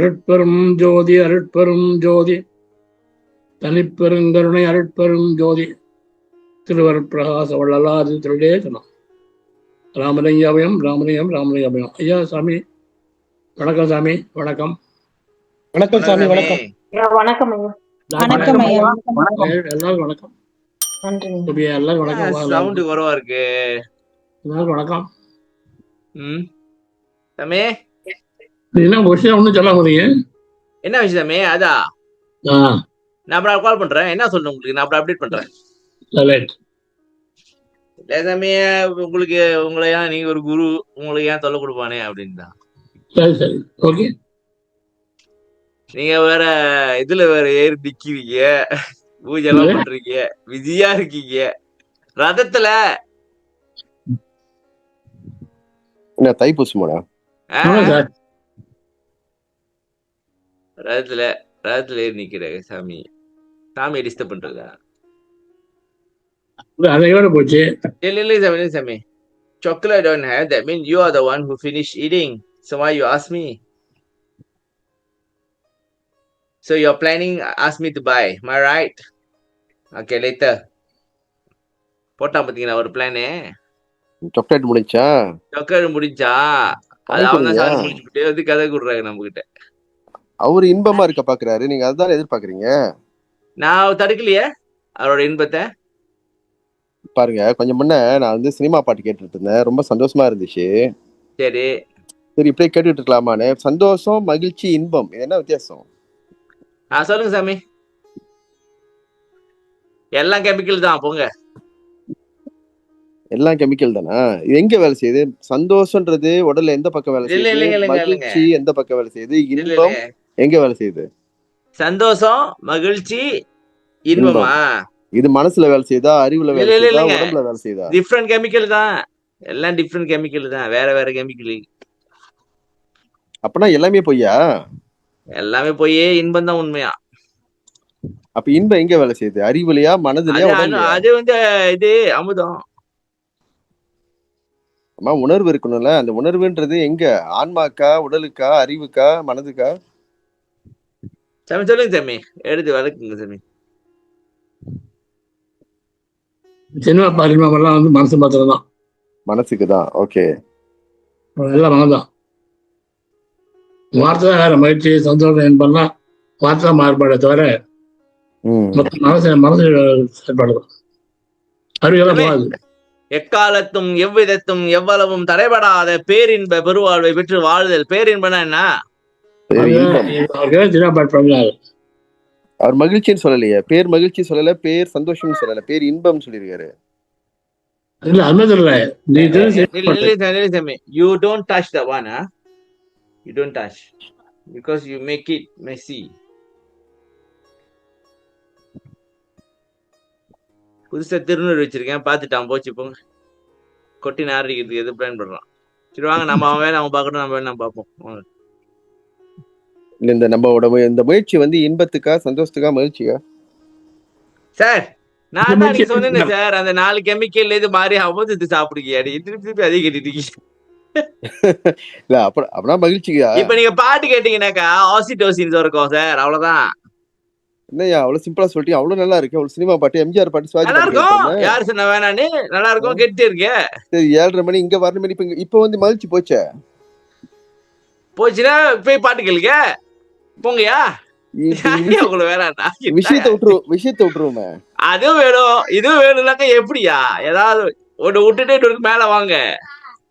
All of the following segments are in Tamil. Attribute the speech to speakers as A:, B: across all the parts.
A: அருட்பெரும் ஜோதி அருட்பெரும் ஜோதி தனிப்பெருங்கருணை அருட்பெரும் ஜோதி திருவருட்பிரகாச வள்ளலாதி திருடேசனம் ராமலிங்காபயம் ராமலிங்கம் ராமலிங்காபயம். ஐயா சாமி வணக்கம். சாமி வணக்கம்.
B: வணக்கம் சாமி. வணக்கம்.
C: வணக்கம் ஐயா.
D: வணக்கம் ஐயா.
A: எல்லாரும் வணக்கம். எல்லாரும் வணக்கம்.
B: சவுண்ட் குறவா இருக்கு.
A: எல்லாரும் வணக்கம்.
B: சாமி
A: என்ன விஷயம் ஒன்றும் சொல்ல முடியுங்க?
B: என்ன விஷயம் சாமி? அதான் நான் அப்புறம் கால் பண்றேன். என்ன சொல்லணும் உங்களுக்கு? நான் அப்புறம் அப்டேட் பண்றேன். இல்ல சாமி, உங்களுக்கு உங்களை ஏன் நீங்க ஒரு குரு, உங்களுக்கு ஏன் தொல்லை கொடுப்பானே அப்படின்னு தான்.
A: சரி சரி ஓகே.
B: நீங்க வேற இதுல வேற ஏறி நிக்கிறீங்க, பூஜை எல்லாம் பண்றீங்க, விதியா இருக்கீங்க ரதத்துல.
D: என்ன தைப்பூசமாடா?
B: ரதத்துல ஏறி நிக்கிறேன் சாமி. சாமியை டிஸ்டர்ப் பண்றதா?
A: அதையோட போச்சு.
B: இல்ல சாமி, chocolate don't have that mean you are the one who finished eating, so why you ask me? So you're planning ask me to buy, am I right? Okay, later. போட்டா பாத்தீங்கன்னா ஒரு பிளானு.
D: சாக்லேட் முடிஞ்சா?
B: சாக்லேட் முடிஞ்சா அது அவங்க தான் சாப்பிட்டு முடிச்சுட்டு வந்து கதை கூடுறாங்க நம்ம கிட்ட.
D: அவரு இன்பமா இருக்க பாக்குறாரு, நீங்க அதுதான் எதிர்பார்க்கறீங்க.
B: நான் தடுக்கலையே அவரோட இன்பத்தை.
D: பாருங்க, கொஞ்சம் முன்ன நான் வந்து சினிமா பாட்டு கேட்டுட்டு இருந்தேன், ரொம்ப சந்தோஷமா இருந்துச்சு.
B: சரி
D: சரி, இப்படியே கேட்டுட்டு இருக்கலாமான்னு. சந்தோஷம், மகிழ்ச்சி, இன்பம், இது என்ன வித்தியாசம்?
B: சொல்லுங்க சாமி. எல்லாம் கெமிக்கல் தான் போங்க.
D: எல்லாம் கெமிக்கல் தானா? இது எங்க வேலை செய்யுது? சந்தோஷம்ன்றது உடல்ல எந்த பக்கம் வேலை செய்யுது? மகிழ்ச்சி எந்த பக்கம் வேலை செய்யுது? இன்பம் எங்க வேலை செய்யுது?
B: சந்தோஷம், மகிழ்ச்சி, இன்பமா?
D: இது மனசுல வேலை செய்யுதா, அறிவுல வேலை செய்யுதா, உடம்புல வேலை செய்யுதா?
B: டிஃபரண்ட் கெமிக்கல் தான், எல்லாம் டிஃபரண்ட் கெமிக்கல் தான், வேற வேற கெமிக்கல்.
D: அப்பனா எல்லாமே பொய்யா?
B: எல்லாமே போய் இன்பம் தான் உண்மையா?
D: அப்ப இன்பம் எங்க வேலை செய்யுது? அறிவுலையா, மனதுலயா, உடம்புலயா?
B: அது வந்து இது அமுதம்.
D: அம்மா, உணர்வு இருக்கணும்ல. அந்த உணர்வுன்றது எங்க? ஆன்மாக்கா, உடலுக்கா, அறிவுக்கா, மனதுக்கா?
B: சாமி சொல்லுங்க சாமி, எடுத்து வளர்க்குங்க சாமி.
A: சினிமா பாரிமாவெல்லாம் வந்து மனசு மாத்திரம் தான்.
D: மனசுக்கு தான். ஓகே,
A: எல்லாம் மனதான். வார்த்தை தான் வேற. மகிழ்ச்சி, சந்தோஷம் என்பதெல்லாம் வார்த்தை மாறுபாடை தவிர மனசு செயல்பாடு தான். அறிவுலாம் போகாது.
B: எக்காலத்தும் எவ்விதத்தும் எவ்வளவும் தடைபடாத பேரின்ப பெருவாழ்வை பெற்று வாழ்தல். பேரின்பனா என்ன?
D: அவர் மகிழ்ச்சின்னு சொல்லலையே, பேர் மகிழ்ச்சி சொல்லல, பேர் சந்தோஷம் சொல்லல, பேர் இன்பம் சொல்லிருக்காரு.
A: இல்ல அது சொல்லல.
B: You don't touch the one, huh? You don't touch because you make it messy. புதுசா திருநூறு வச்சிருக்கேன், பாத்துட்டான், போச்சு போங்க. கொட்டி நாரிக்கிறதுக்கு எது பிளான் பண்றான்? சரி வாங்க, நம்ம அவன் வேலை அவன் பார்க்கணும், நம்ம வேலை நம்ம பார்ப்போம்.
D: இல்ல, இந்த நம்மளோட இந்த முயற்சி வந்து இன்பத்துக்கா, சந்தோஷத்துக்கா, மகிழ்ச்சிக்கா? சார்
B: நான் தான் நீங்க சொன்னேன் சார், அந்த 4 கெமிக்கல் இது மாதிரி அமுது சாப்பிடுங்க, திருப்பி அதே கேட்டுட்டீங்க.
D: இல்ல அப்படின்னா மகிழ்ச்சிக்கா?
B: இப்ப நீங்க பாட்டு கேட்டீங்கன்னாக்கா ஆசிடோசின் இருக்கும் சார், அவ்வளவுதான்.
D: என்னையா அவ்வளவு சிம்பிளா சொல்லிட்டு? அவ்வளவு நல்லா இருக்கு. அவ்வளவு சினிமா பாட்டு, எம்ஜிஆர் பாட்டு, சிவாஜி
B: நல்லா இருக்கும். யாரு சொன்ன வேணான்னு? நல்லா இருக்கும், கேட்டே இருக்க. சரி,
D: 7:30 மணி இங்க வரணும் மணி. இப்ப வந்து மகிழ்ச்சி போச்சே.
B: போச்சுன்னா போய் பாட்டு கேளுங்க, போங்கயா. உங்களுக்கு வேணாண்டா,
D: விஷயத்தை விட்டுருவோமே.
B: அதுவும் வேணும் இதுவும் வேணும்னாக்கா எப்படியா? ஏதாவது ஒண்ணு விட்டுட்டு மேல வாங்க.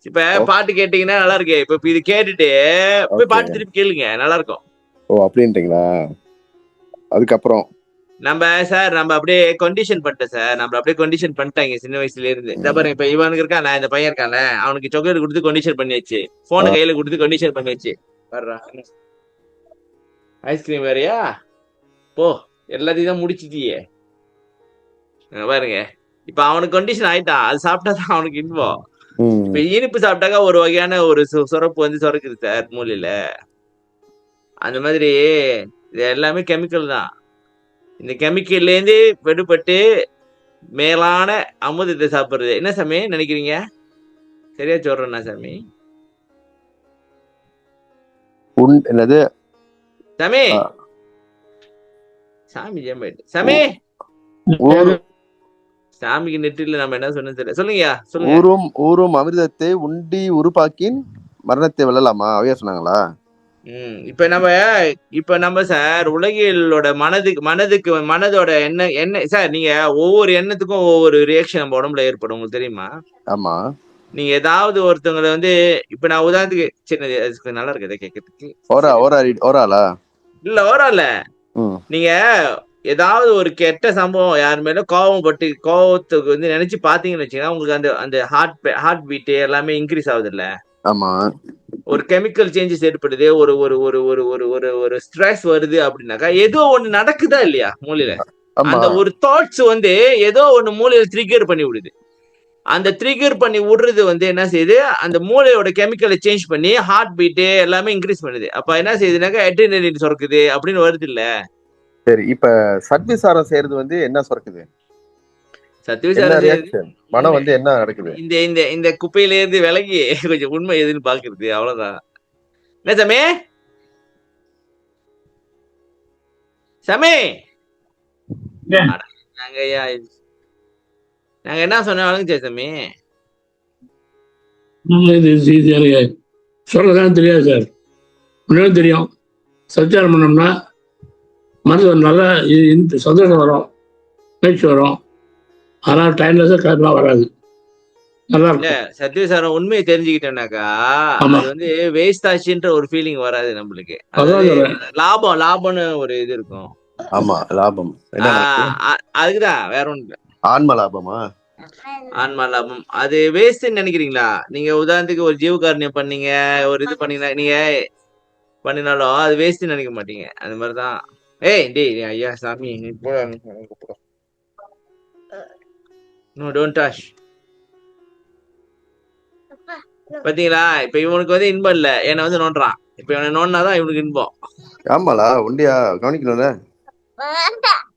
B: இப்ப பாட்டு கேட்டீங்கன்னா நல்லா இருக்கு. இப்ப இது கேட்டுட்டு போய் பாட்டு திருப்பி கேளுங்க, நல்லா இருக்கும்.
D: ஓ, அப்படின்றீங்களா? அதுக்கப்புறம்
B: நம்ம அப்படியே கண்டிஷன் பண்ணிட்டேன் சார். நம்ம அப்படியே கண்டிஷன் பண்ணிட்டாங்க சின்ன வயசுல இருந்து. இந்த பாருங்க, இப்ப இவனுக்கு இருக்கான், இந்த பையன் இருக்கான்ல, அவனுக்கு சாக்லேட் கொடுத்து கண்டிஷன் பண்ணியாச்சு, போன கையில கொடுத்து கண்டிஷன் பண்ணியாச்சு. வர்றா ஐஸ்கிரீம் வேறையா? போ, எல்லாத்தையும் தான் முடிச்சிட்டியே. பாருங்க, இப்ப அவனுக்கு கண்டிஷன் ஆயிட்டான். அது சாப்பிட்டாதான் அவனுக்கு இன்பம். இப்ப இனிப்பு சாப்பிட்டாக்கா ஒரு வகையான ஒரு சுரப்பு வந்து சுரக்குது சார் மூலையில. அந்த மாதிரி இது எல்லாமே கெமிக்கல் தான். இந்த கெமிக்கல்ல இருந்து விடுபட்டு மேலான அமுதத்தை சாப்பிடுறது என்ன சாமி நினைக்கிறீங்க? சரியா சொல்றேன்னா சாமி?
D: என்னது
B: சாமி
D: ஆ.
B: சாமி ஜெயமாயிட்டு சாமி
D: ஊரும்
B: சாமிக்கு நெற்றில நம்ம என்ன சொன்னது தெரியல. சொல்லுங்கய்யா சொல்லுங்க.
D: ஊரும் அமிர்தத்தை உண்டி உருப்பாக்கின் மரணத்தை வெல்லலாமா? அவையா சொன்னாங்களா?
B: இப்ப நம்ம சார் உலகியலோட மனதோட என்ன சார், நீங்க ஒவ்வொரு எண்ணத்துக்கும் ஒவ்வொரு ரியாக்ஷன் நம்ம உடம்புல ஏற்படும், உங்களுக்கு தெரியுமா?
D: ஆமா.
B: நீங்க ஏதாவது ஒருத்தவங்களை வந்து இப்ப நான் உதாரணத்துக்கு சின்ன நல்லா இருக்கு கேட்கறதுக்கு.
D: ஓராளா
B: இல்ல ஓரல்ல, நீங்க ஏதாவது ஒரு கெட்ட சம்பவம் யார் மேல கோவத்துக்கு வந்து நினைச்சு பாத்தீங்கன்னு வச்சீங்கன்னா உங்களுக்கு அந்த அந்த ஹார்ட் பீட் எல்லாமே இன்க்ரீஸ் ஆகுது இல்ல?
D: ஆமா.
B: ஒரு கெமிக்கல் சேஞ்சஸ் ஏற்படுது, ஒரு ஒரு ஒரு ஒரு ஒரு ஒரு ஒரு ஸ்ட்ரெஸ் வருது அப்படின்னாக்கா ஏதோ ஒண்ணு நடக்குதா இல்லையா மூளையில? அந்த ஒரு தாட்ஸ் வந்து ஏதோ ஒண்ணு மூளையில ட்ரிகர் பண்ணி விடுது. அந்த ட்ரிகர் பண்ணி விடுறது வந்து என்ன செய்யுது, அந்த மூளையோட கெமிக்கலை சேஞ்ச் பண்ணி ஹார்ட் பீட் எல்லாமே இன்க்ரீஸ் பண்ணுது. அப்ப என்ன செய்யுதுனாக்கா அட்ரினலின் சுரக்குது அப்படின்னு வருது இல்ல?
D: சரி, இப்ப சத்விசாரம் செய்யறது வந்து என்ன சுரக்குது?
B: சத்விசாரம்
D: மனம் வந்து என்ன நடக்குது?
B: இந்த இந்த இந்த குப்பையில இருந்து விலகி கொஞ்சம் உண்மை எதுன்னு பாக்குறது, அவ்வளவுதான். என்ன சாமி சாமி நாங்க என்ன சொன்னாலும் சாமி
A: சொல்லதான் தெரியாது சார். முன்னாடி தெரியும். சச்சாரம் பண்ணோம்னா மனசு நல்லா சந்தோஷம் வரும், பேச்சு வரும். ஆனால் டைம்லெஸ்ஸா கரெக்டாக வராது. நல்லா
B: இல்ல
A: இருக்கும்.
B: சத்யசாரம் உண்மையை தெரிஞ்சுக்கிட்டோம்னாக்கா அது வந்து வேஸ்ட் ஆச்சுன்ற ஒரு ஃபீலிங் வராது நம்மளுக்கு. லாபம்னு ஒரு இது இருக்கும்.
D: ஆமா, லாபம்.
B: அதுக்குதான், வேற ஒண்ணு இல்ல.
D: ஆன்ம லாபமா?
B: ஆன்மா லாபம் அது வேஸ்ட்ன்னு நினைக்கிறீங்களா? நீங்க உதாரணத்துக்கு ஒரு ஜீவகாரணியம் பண்ணீங்க, ஒரு இது பண்ணீங்கன்னா நீங்க பண்ணினாலும் அது வேஸ்ட்ன்னு நினைக்க மாட்டீங்க. அது மாதிரிதான். டேய் ஐயா சாமி நீ போடா. No don't touch. பாத்தீங்களா, இப்ப இவனுக்கு வந்து இன்பம் இல்ல, என்ன வந்து நோண்டுறான். இப்ப இவனை நோண்டாதான் இவனுக்கு இன்பம்.
D: ஆமாலா, உண்டியா கவனிக்கணும்ல.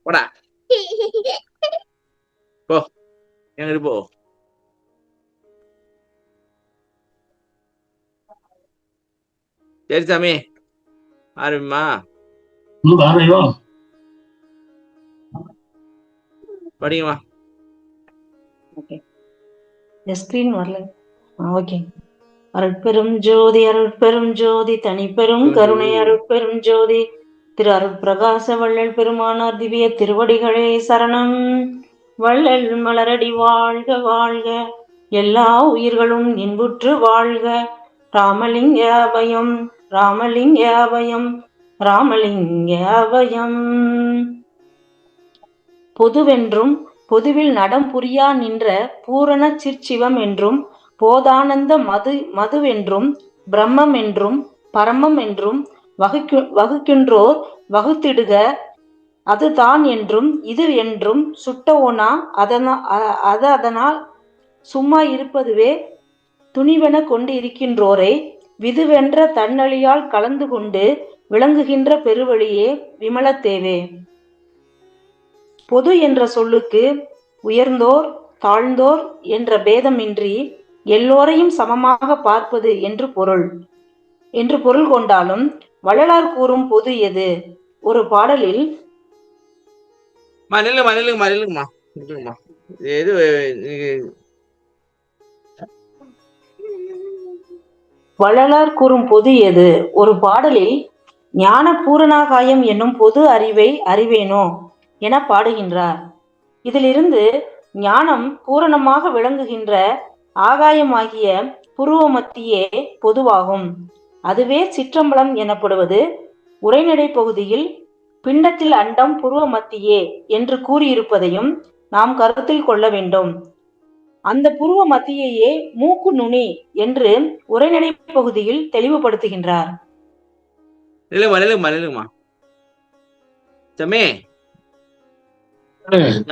B: போடா போ, எங்க போ. சரி சாமி ஆரம்பிமா. படிங்கம்மா.
C: ஸ்கிரீன் வரல. ஓகே. அருட்பெரும் ஜோதி அருட்பெரும் ஜோதி தனிப்பெரும் கருணை அருட்பெரும் ஜோதி திரு அருட்பிரகாச வள்ளல் பெருமானார் திவ்ய திருவடிகளே சரணம். வள்ளல் மலரடி வாழ்க வாழ்க, எல்லா உயிர்களும் இன்புற்று வாழ்க. ராமலிங்க அபயம் ராமலிங்க அபயம் ராமலிங்க அபயம். பொதுவென்றும் பொதுவில் நடம் புரியா நின்ற பூரண சிற்சிவம் என்றும் போதானந்த மதுவென்றும் பிரம்மம் என்றும் பரமம் என்றும் வகுக்கின்றோர் வகுத்திடுக அதுதான் என்றும் இது என்றும் சுட்டவோனா அதனால் சும்மா இருப்பதுவே துணிவென கொண்டு இருக்கின்றோரை விதுவென்ற தன்னழியால் கலந்து கொண்டு விளங்குகின்ற பெருவழியே விமலத்தேவே. பொது என்ற சொல்லுக்கு உயர்ந்தோர் தாழ்ந்தோர் என்ற பேதமின்றி எல்லோரையும் சமமாக பார்ப்பது என்று பொருள் கொண்டாலும் வள்ளலார் கூறும் பொது எது? ஒரு பாடலில் வள்ளலார் கூறும் பொது எது? ஒரு பாடலில் ஞான பூரணாகாயம் என்னும் பொது அறிவை அறிவேனோ என பாடுகின்றார். இதிலிருந்து ஞானம் பூரணமாக விளங்குகின்ற ஆகாயமாகிய புருவ மத்தியே பொதுவாகும். அதுவே சிற்றம்பலம் எனப்படுவது. உரைநடை பகுதியில் பிண்டத்தில் அண்டம் புருவ மத்தியே என்று கூறியிருப்பதையும் நாம் கருத்தில் கொள்ள வேண்டும். அந்த புருவ மத்தியையே மூக்கு நுனி என்று உரைநடை பகுதியில் தெளிவுபடுத்துகின்றார்.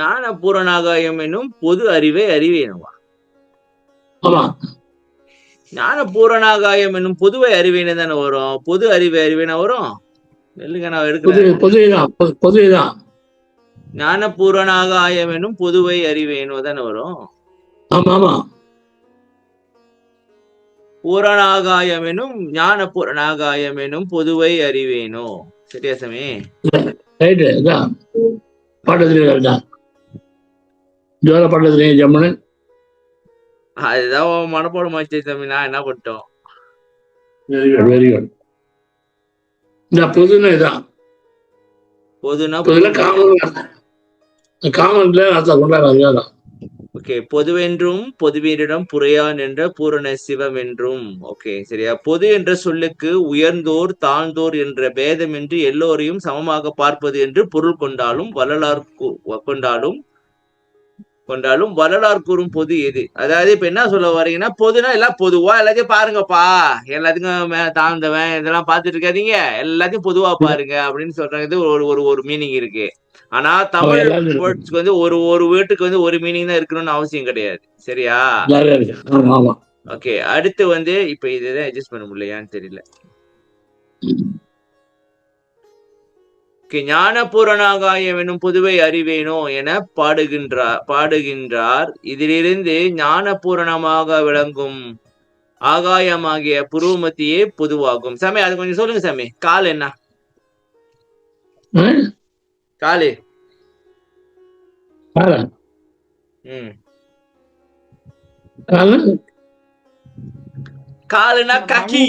B: ஞான பூரணாகாயம் என்னும் பொது அறிவை அறிவேனவா? ஞான பூரணாகாயம் என்னும் பொதுவை அறிவேனே தானே வரும். பொது அறிவை அறிவேனா வரும்? இல்லைங்க, நான் எடுக்கிறேன். ஞான பூரணாகாயம் என்னும் பொதுவை அறிவேனோ தானே வரும். பூரணாகாயம் எனும் ஞான பூரணாகாயம் எனும் பொதுவை அறிவேனோ. சரியா சாமி?
A: ரைட்டு, இதான் பாட்டத்திலே தான் ஜோர பாட்டத்திலே ஜம்முன்னு.
B: அதுதான் மனப்பாடம் ஆச்சு சாமி, நான் என்ன பண்ணிட்டோம்.
A: Very good, very good. இந்த பொதுன்னு இதான்
B: பொதுனா
A: பொதுல காமன்ல அர்த்தம் கொண்டாடுறாங்க.
B: ஓகே. பொதுவென்றும் பொதுவீரிடம் புறையான் என்ற பூரண சிவம் என்றும். ஓகே, சரியா? பொது என்ற சொல்லுக்கு உயர்ந்தோர் தாழ்ந்தோர் என்ற பேதமின்றி எல்லோரையும் சமமாக பார்ப்பது என்று பொருள் கொண்டாலும் வள்ளலார் கூறும் பொது எது? அதாவது இப்ப என்ன சொல்ல வரீங்கன்னா, பொதுனா எல்லாம் பொதுவா எல்லாத்தையும் பாருங்கப்பா, எல்லாத்துக்கும் தாழ்ந்தவன் இதெல்லாம் பார்த்துட்டு இருக்காதீங்க, எல்லாத்தையும் பொதுவா பாருங்க அப்படின்னு சொல்றது ஒரு மீனிங் இருக்கு. ஆனா தமிழ் வேர்ட்ஸ்க்கு வந்து ஒரு வீட்டுக்கு வந்து ஒரு மீனிங் தான் இருக்கணும்னு அவசியம் கிடையாது. சரியா? ஓகே, அடுத்து வந்து இப்ப இதுதான் அட்ஜஸ்ட் பண்ண முடியலையான்னு தெரியல. ஞான பூரணாகாயம் என்னும் பொதுவை அறிவேனோ என பாடுகின்றார். இதிலிருந்து ஞான பூரணமாக விளங்கும் ஆகாயமாகிய புருவமத்தியே பொதுவாகும். சாமி அது கொஞ்சம் சொல்லுங்க சாமி. கால் என்ன? காலு காலுனா கக்கி,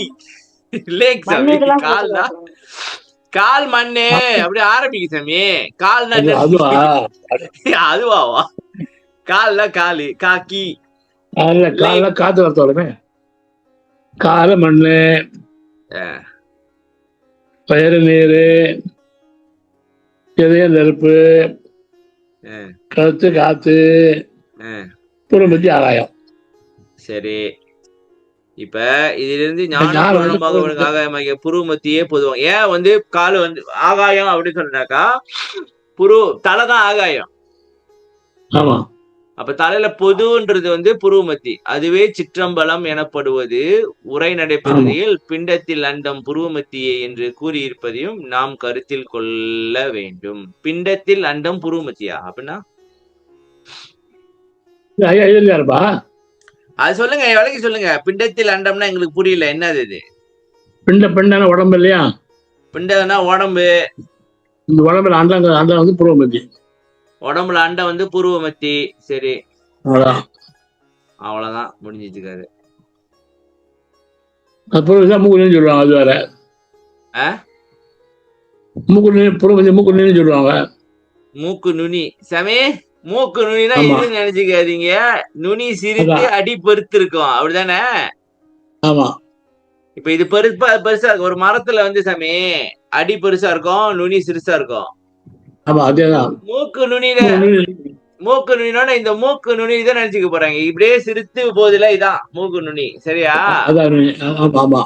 B: லேக் சாமி. கால்னா கால் மண்ணு அப்படி ஆரம்பிக்கு சாமி. கால்னா அதுவாவா? கால்னா காலு காக்கி,
A: காத்து வரத்தோடமே. கால மண்ணு, பயிறு நீரு, இதய நெருப்பு, கழுத்து காத்து, புறம்பத்தி ஆகாயம்.
B: சரி, இப்ப இதுல இருந்து ஞான ஆகாயமாகிய புருவமத்தியே பொதுவாகும். ஏன் வந்து காலு வந்து ஆகாயம் அப்படின்னு சொன்னாக்கா, தலைதான் ஆகாயம்.
A: ஆமா.
B: அப்ப தலையில பொதுன்றது வந்து புருவமத்தி, அதுவே சிற்றம்பலம் எனப்படுவது உரை நடைபெறுகையில் பிண்டத்தில் அண்டம் புருவமத்தியே என்று கூறியிருப்பதையும் நாம் கருத்தில் கொள்ள வேண்டும். பிண்டத்தில் அண்டம் புருவமத்தியா அப்படின்னா அது சொல்லுங்க, விலைக்கு சொல்லுங்க. பிண்டத்தில் அண்டம்னா எங்களுக்கு புரியல, என்னது இது?
A: பிண்டன உடம்பு இல்லையா?
B: பிண்டனா உடம்பு.
A: இந்த உடம்புல அண்டம் வந்து புருவமத்தி.
B: உடம்புல அண்டம் வந்து புருவமத்தி. சரி, அவ்வளவுதான், முடிஞ்சிச்சுக்காரு.
A: மூக்குன்னு சொல்லுவாங்க. அது வேற. மூக்கு நுனி சொல்லுவாங்க. மூக்கு
B: நுனி சாமி. மூக்கு நுனினா இது நினைச்சுக்காதீங்க. நுனி சிரித்து அடி பெருத்து இருக்கும், அப்படிதானே?
A: ஆமா. இப்ப
B: இது பெருசா இருக்கும். ஒரு மரத்துல வந்து சாமி அடி பெருசா இருக்கும், நுனி சிறுசா இருக்கும்.
A: ஆமா, அதேதான்.
B: மூக்கு நுனினா இந்த மூக்கு நுனி தான் நினைச்சுக்க போறாங்க. இப்படியே சிரித்து போதுல, இதான் மூக்கு நுனி. சரியா?
A: ஆமா.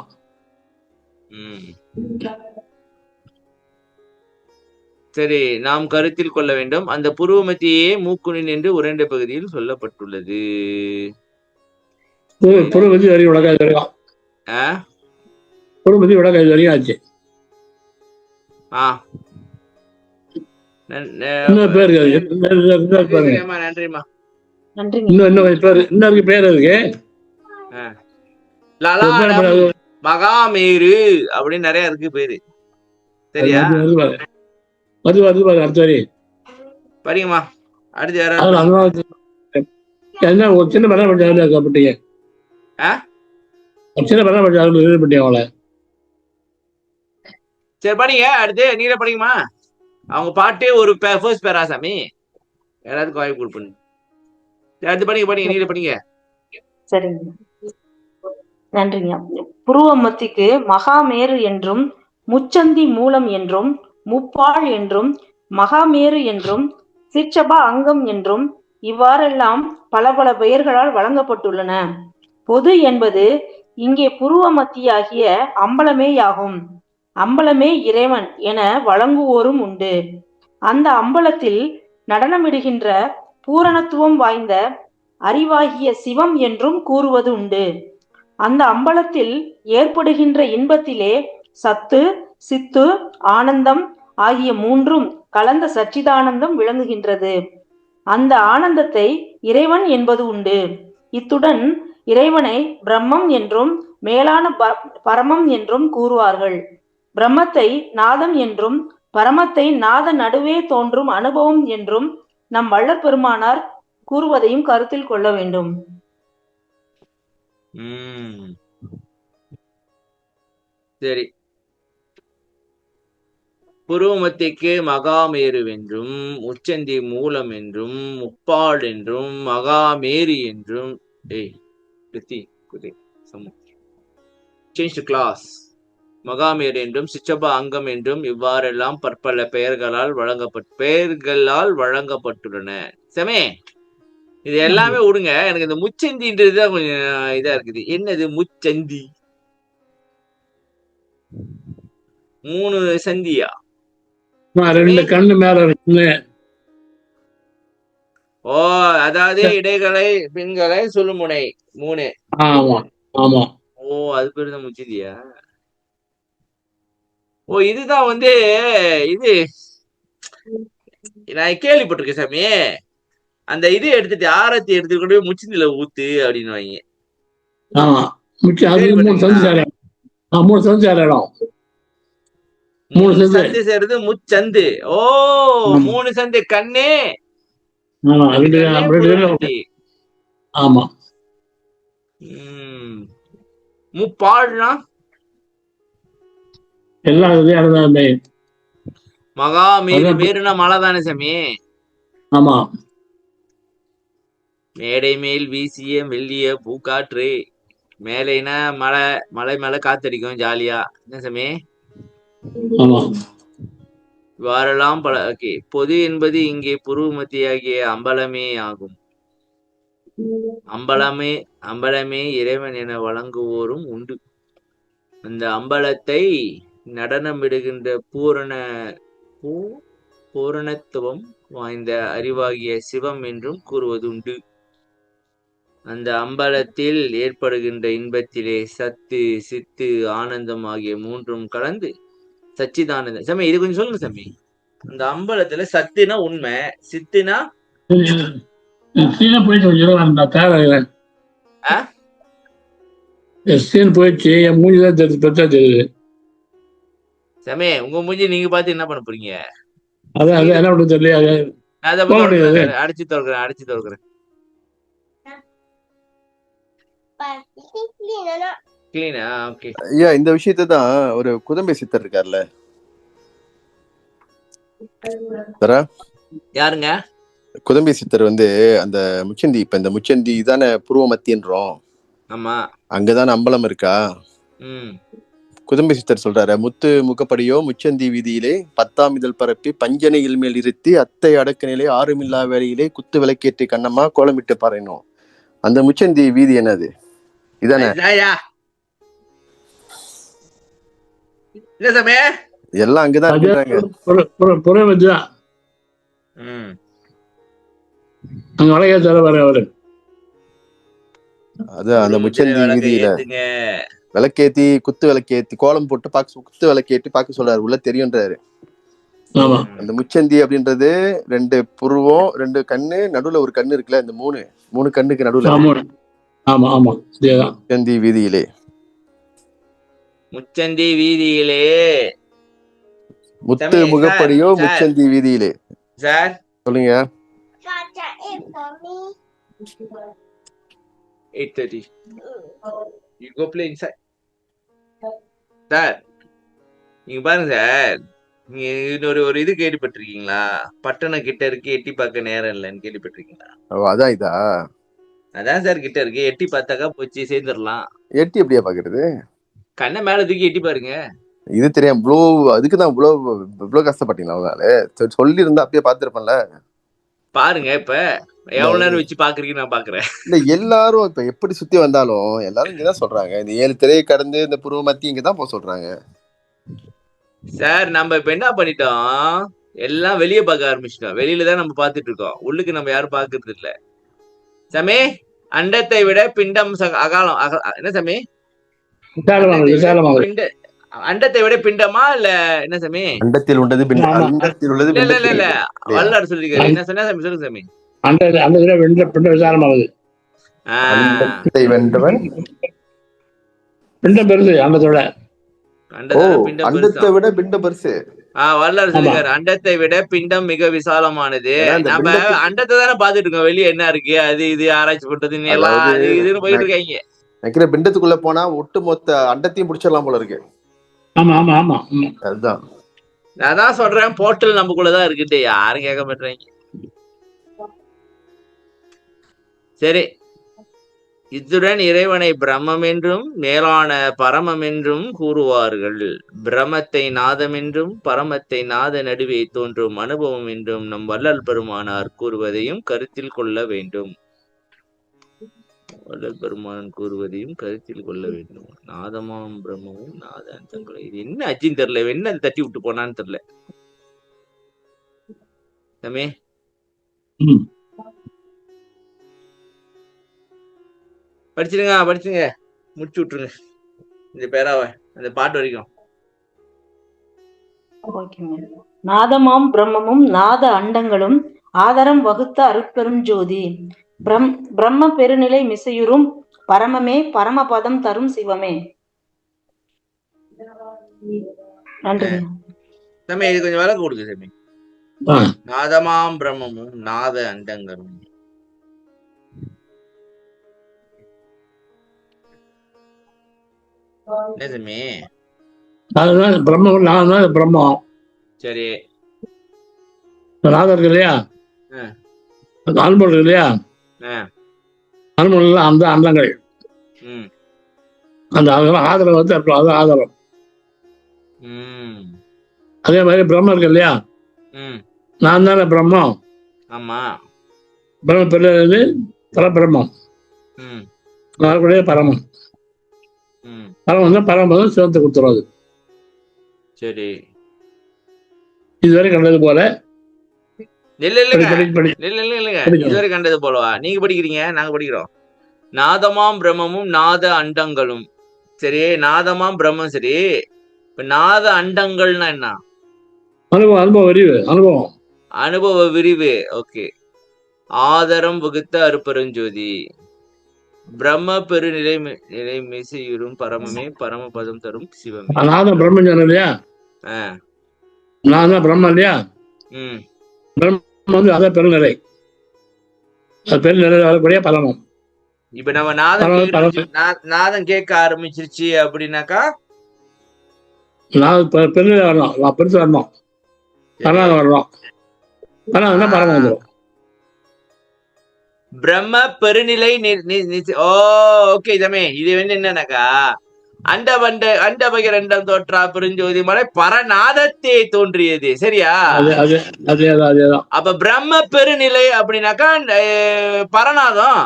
B: சரி, நாம் கருத்தில் கொள்ள வேண்டும். அந்த புருவமத்தியே மூக்குனின் என்று உரைண்ட பகுதியில் சொல்லப்பட்டுள்ளது.
A: புருவமத்தி வரைக்கும் ஆச்சு.
B: நன்றிமா.
A: இன்னொரு பேர் இருக்கு,
B: மகாமேரு அப்படின்னு நிறைய இருக்கு பேரு. சரியா?
A: அடுத்த வரி
B: படிங்கம்மா. அடுத்து யாராவது
A: என்ன ஒரு சின்ன பரவாயில்லைங்க, சின்ன பரவாயில்லை அவங்கள.
B: சரி, படிங்க. அடுத்து நீங்களே படிங்கம்மா. அவங்க பாட்டு ஒரு ஃபர்ஸ்ட் பேரா சாமி, எல்லாத்துக்கும் வாய்ப்பு கொடுப்பேன். அடுத்து படிங்க, நீங்களே படிங்க.
C: சரிங்க, நன்றிங்க. புருவமத்திக்கு மகாமேரு என்றும், முச்சந்தி மூலம் என்றும், முப்பாழ் என்றும், மகாமேரு என்றும், சிற்சபா அங்கம் என்றும் இவ்வாறெல்லாம் பல பல பெயர்களால் வழங்கப்பட்டுள்ளன. பொது என்பது இங்கே புருவமத்தியாகிய அம்பலமேயாகும். அம்பலமே இறைவன் என வழங்குவோரும் உண்டு. அந்த அம்பலத்தில் நடனமிடுகின்ற பூரணத்துவம் வாய்ந்த அறிவாகிய சிவம் என்றும் கூறுவது உண்டு. அந்த அம்பலத்தில் ஏற்படுகின்ற இன்பத்திலே சத்து, சித்து, ஆனந்தம் ஆகிய மூன்றும் கலந்த சச்சிதானந்தம் விளங்குகின்றது. அந்த ஆனந்தத்தை இறைவன் என்பது உண்டு. இத்துடன் இறைவனை பிரம்மம் என்றும் மேலான பரமம் என்றும் கூறுவார்கள். பிரம்மத்தை நாதம் என்றும் பரமத்தை நாத நடுவே தோன்றும் அனுபவம் என்றும் நம் வள்ளற் பெருமானார் கூறுவதையும் கருத்தில் கொள்ள வேண்டும்.
B: சரி. புருவமத்திக்கு மகாமேரு என்றும் உச்சந்தி மூலம் என்றும் முப்பால் என்றும் மகாமேரி என்றும் கிளாஸ் மகாமேரு என்றும் சிச்சபா அங்கம் என்றும் இவ்வாறெல்லாம் பற்பல பெயர்களால் வழங்கப்பட்டுள்ளன. சமே, இது எல்லாமே விடுங்க. எனக்கு இந்த முச்சந்தின்றதுதான் கொஞ்சம் இதா இருக்குது. என்னது முச்சந்தி? 3 சந்தியா?
A: 2 கண்ணு மேல இருக்குன்னு.
B: ஓ, அதாவது இடைகளை பின்களை சொல்லுமுனை 3.
A: ஆமா ஆமா.
B: ஓ, அது பேரு தான் முச்சந்தியா? ஓ, இதுதான் இது நான் கேள்விப்பட்டிருக்கேன் சாமி. அந்த இது எடுத்துட்டு ஆரத்தி எடுத்துட்டு கொண்டு போய் முச்சந்தில ஊத்து அப்படின்னு வாங்க.
A: ஆமா, அது 3 சந்தி சேர 3 சந்தி சேர இடம். 3 சந்தி
B: சேருது முச்சந்து. ஓ, 3 சந்தி கண்ணே.
A: ஆமா.
B: முப்பால்னா
A: எல்லாம்
B: மகாமேரு. மேருனா மலை தானே சாமி?
A: ஆமா.
B: மேடை மேல் வீசிய மெல்லிய பூக்காற்று. மேலைனா மலை, மலை மேல காத்தடிக்கும் ஜாலியா. என்ன சாமி? இவ்வாறெல்லாம் பல. பொது என்பது இங்கே புருவமத்தியாகிய அம்பலமே ஆகும். அம்பலமே இறைவன் என வழங்குவோரும் உண்டு. அந்த அம்பலத்தை நடனமிடுகின்ற பூரணத்துவம் வாய்ந்த அறிவாகிய சிவம் என்றும் கூறுவது உண்டு. அந்த அம்பலத்தில் ஏற்படுகின்ற இன்பத்திலே சத்து, சித்து, ஆனந்தம் ஆகிய 3ம் கலந்து சச்சிதானந்தம். சாமி, இது கொஞ்சம் சொல்லுங்க சாமி. அந்த அம்பலத்துல சத்துனா உண்மை, சித்துனா
A: போயிடுச்சு. என் மூஞ்சிதான் தெரியுது
B: சாமி. உங்க மூஞ்சி நீங்க பார்த்து என்ன பண்ண போறீங்க?
A: அதான் என்ன பண்ண தெரியல.
B: அடிச்சு திறக்கிறேன்.
D: ஐயா, இந்த விஷயத்தை தான் ஒரு குதம்பை சித்தர் இருக்கார்ல,
B: யாருங்க?
D: குதம்பை சித்தர் அந்த முச்சந்தி, இப்ப இந்த முச்சந்தி தானே புருவமத்தின்றோம்.
B: ஆமா,
D: அங்கதானே அம்பலம் இருக்கா? குதம்பை சித்தர் சொல்றாரு, முத்து முகப்படியோ முச்சந்தி வீதியிலே 10ஆம் இதழ் பரப்பி பஞ்சனையில் மேல் இருத்தி அத்தை அடக்கநிலை 6மில்லா வேலையிலே குத்து விளக்கேற்றி கண்ணம்மா கோலமிட்டு பாறைனோம். அந்த முச்சந்தி வீதி என்னது? இதானே? எல்லாம் அங்கதான் இருக்காங்க. அது அந்த முச்சந்தி வீதியில விளக்கேத்தி குத்து விளக்கேத்தி கோலம் போட்டு குத்து விளக்கேற்றி பார்க்க சொல்றாரு. உள்ள தெரியும்ன்றாரு. அந்த முச்சந்தி அப்படின்றது 2 புருவம், 2 கண்ணு, நடுவுல ஒரு கண்ணு இருக்குல்ல, இந்த 3 கண்ணுக்கு நடுவுல முச்சந்தி வீதியிலே.
B: முச்சந்தி வீதியிலே
D: முத்து முகப்படியோ முச்சந்தி வீதியிலே.
B: சார்
D: சொல்லுங்க.
B: 8:30. You go play inside. Sir, நீங்க பாருங்க சார், நீங்க இன்னொரு இது கேள்விப்பட்டிருக்கீங்களா? பட்டணம் கிட்ட இருக்கு, எட்டி பார்க்க நேரம் இல்லைன்னு கேள்விப்பட்டிருக்கீங்களா?
D: அதான் இதா?
B: அதான் சார் கிட்ட இருக்கு, எட்டி பார்த்தாக்கா போச்சு சேர்ந்துடலாம்.
D: எட்டி எப்படியா பாக்குறது?
B: கண்ணை மேல தூக்கி எட்டி பாருங்க.
D: இது தெரியும். அதுக்குதான் இவ்வளவு கஷ்டப்பட்டீங்களா? அவங்களால சொல்லி இருந்தா அப்பயே பாத்துருப்பேன்ல.
B: பாருங்க, இப்ப எவ்வளவு நேரம் வச்சு பாக்குறீங்க? நான் பாக்குறேன்.
D: இல்ல, எல்லாரும் இப்ப எப்படி சுத்தி வந்தாலும் எல்லாரும் இங்கதான் சொல்றாங்க. இந்த 7 திரையை கடந்து இந்த புருவமத்தி இங்கதான் போக சொல்றாங்க.
B: சார், நம்ம இப்ப என்ன பண்ணிட்டோம், எல்லாம் வெளியே பார்க்க ஆரம்பிச்சிட்டோம். வெளியிலதான் நம்ம பாத்துட்டு இருக்கோம், உள்ளுக்கு நம்ம யாரும் பாக்குறது இல்ல. சாமி, அண்டத்தை விட பிண்டம் அகாலம். என்ன சாமி? அண்டத்தை விட பிண்டமா இல்ல என்ன சாமி?
D: அண்டத்தில் உள்ளது
B: இல்ல வல்லார் சொல்லிருக்காரு. என்ன சொன்னா சாமி? சொல்லுங்க சாமி.
A: பிண்டம் விசாலமாகுது.
D: வென்றவன்
A: பிண்டம் பெருது அண்டத்தோட.
B: அண்டத்தை பிண்டம்
D: அண்டத்தை
B: பெருசா.
D: விட பிண்டம் பெருசு.
B: வள்ளலார்
A: ஆமா
B: சொல்லிருக்காரு, அண்டத்தை விட பிண்டம் மிக விசாலமானது.
D: ஏன்னா இந்த
B: நம்ம
D: பிண்டத்துக்கு
B: அண்டத்தை தானே பாத்துட்டு இருக்கோம், வெளியே என்ன இருக்கு அது இது ஆராய்ச்சி பண்றதுன்னு எல்லாம்
D: அதாவது
B: அது இதுன்னு போயிட்டு
D: நான்
B: இருக்காங்க.
D: நினைக்கிறேன் பிண்டத்துக்குள்ள போனா ஒட்டு மொத்த அண்டத்தையும் பிடிச்சிடலாம் போல இருக்கு.
A: ஆமா ஆமா ஆமா.
D: அதுதான்
B: நான் தான் சொல்றேன், போர்ட்டல் நமக்குள்ளதான் இருக்குட்டு, யாரும் கேட்க மாட்டாங்க. சரி, இத்துடன் இறைவனை பிரம்மம் என்றும் மேலான பரமம் என்றும் கூறுவார்கள். பிரமத்தை நாதம் என்றும் பரமத்தை நாத நடுவே தோன்றும் அனுபவம் என்றும் நம் வள்ளல் பெருமானார் கூறுவதையும் கருத்தில் கொள்ள வேண்டும். வள்ளல் பெருமான் கூறுவதையும் கருத்தில் கொள்ள வேண்டும். நாதமாம் பிரம்மமும் நாத அந்தங்களும். இது என்ன அச்சின்னு தெரியல, என்ன தட்டி விட்டு போனான்னு தெரியல. தம்பி படிச்சுங்க முடிச்சு விட்டுருங்க இந்த பேராவை, அந்த பாட்டு வரைக்கும்.
C: நாதமாம் பிரம்மமும் நாத அண்டங்களும் ஆதரம் வகுத்த அருட்பெரும் ஜோதி. பிரம்ம பெருநிலை மிசையுறும் பரமமே பரமபதம் தரும் சிவமே. நன்றி
B: தம்பி, இது கொஞ்சம் விளக்கு கொடுக்கு தம்பி. நாதமாம் பிரம்மமும் நாத அண்டங்களும்.
A: பிரம்மம் நான் பிரம்மம்.
B: சரி,
A: நாதம் இருக்கு இல்லையா, அனுபவம் இருக்கு இல்லையா, அனுபவம் அந்த அண்டங்கள், அந்த ஆதரவு வந்து அது ஆதரவு. அதே மாதிரி பிரம்மம் இருக்கு இல்லையா, நான் தானே பிரம்மம்.
B: ஆமா,
A: பிரம்ம பெரிய பரபிரம்மம், வரக்கூடிய பரமம். பரமம் வந்து பரமபதம் சிவத்தை கொடுத்துருவாது.
B: சரி,
A: இதுவரை கண்டது போல
B: இதுவரை கண்டது போலவா நீங்க படிக்கிறீங்க, நாங்க படிக்கிறோம். நாதமாம் பிரம்மமும் நாத அண்டங்களும். சரி, நாதமாம் பிரம்மம். சரி, இப்ப நாத அண்டங்கள்னா என்ன?
A: அனுபவம், அனுபவ விரிவு, அனுபவம்,
B: அனுபவ விரிவு. ஓகே. ஆதரம் வகுத்த அருப்பெருஞ்சோதி. பிரம்ம பெருநிலை நிலை மிசையுறும் பரமமே பரமபதம் தரும் சிவமே.
A: நாதம் பிரம்மம் சொன்ன இல்லையா, நான் தான் பிரம்மம் இல்லையா. பிரம்மம் வந்து அதான் பெருநிலை, அது பெருநிலை வரக்கூடிய பரமம்.
B: இப்ப நம்ம நாதம் கேட்க ஆரம்பிச்சிருச்சு அப்படின்னாக்கா
A: பெருநிலை வரணும், நான் பெருசு வரணும், பரநாதம் வரணும், பரநாதம் பரமம் வந்துடும்.
B: பிரம்ம பெருநிலை ஓகே தமே. இது வந்து என்னன்னாக்கா அண்டபகிரண்டம் தோற்றா பெருஞ்சோதி மலை பரநாதத்தே தோன்றியது. சரியா?
A: அதேதான்.
B: அப்ப பிரம்ம பெருநிலை அப்படின்னாக்கா பரநாதம்.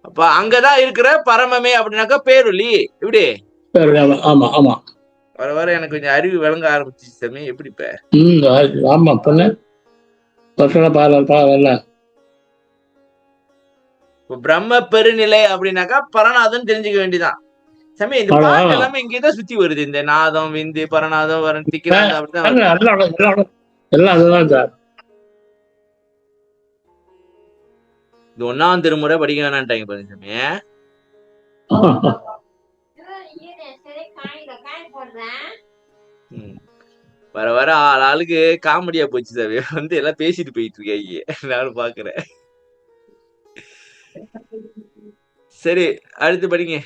B: அப்ப அங்கதான் இருக்கிற பரமமே அப்படின்னாக்கா பேருளி. இப்படி வர வர எனக்கு கொஞ்சம் அறிவு விளங்க ஆரம்பிச்சு தம்பி. எப்படி இப்ப?
A: ஆமா,
B: பிரம்ம பெருநிலை அப்படின்னாக்கா பரநாதம் தெரிஞ்சுக்க வேண்டியதான். சமய இந்த பாட்டு எல்லாமே இங்கதான் சுத்தி வருது. இந்த நாதம் விந்து பரநாதம் வர திக்கிறாங்க அப்படிதான். இது 1ஆம் திருமுறை படிக்க வேணான்ட்டாங்க பாருங்க சமய. வர வர ஆளுக்கு காமெடியா போச்சு சாமி. வந்து எல்லாம் பேசிட்டு போயிட்டு இருக்காங்க, நானும் பாக்குறேன். சரி, அடுத்து படிங்க.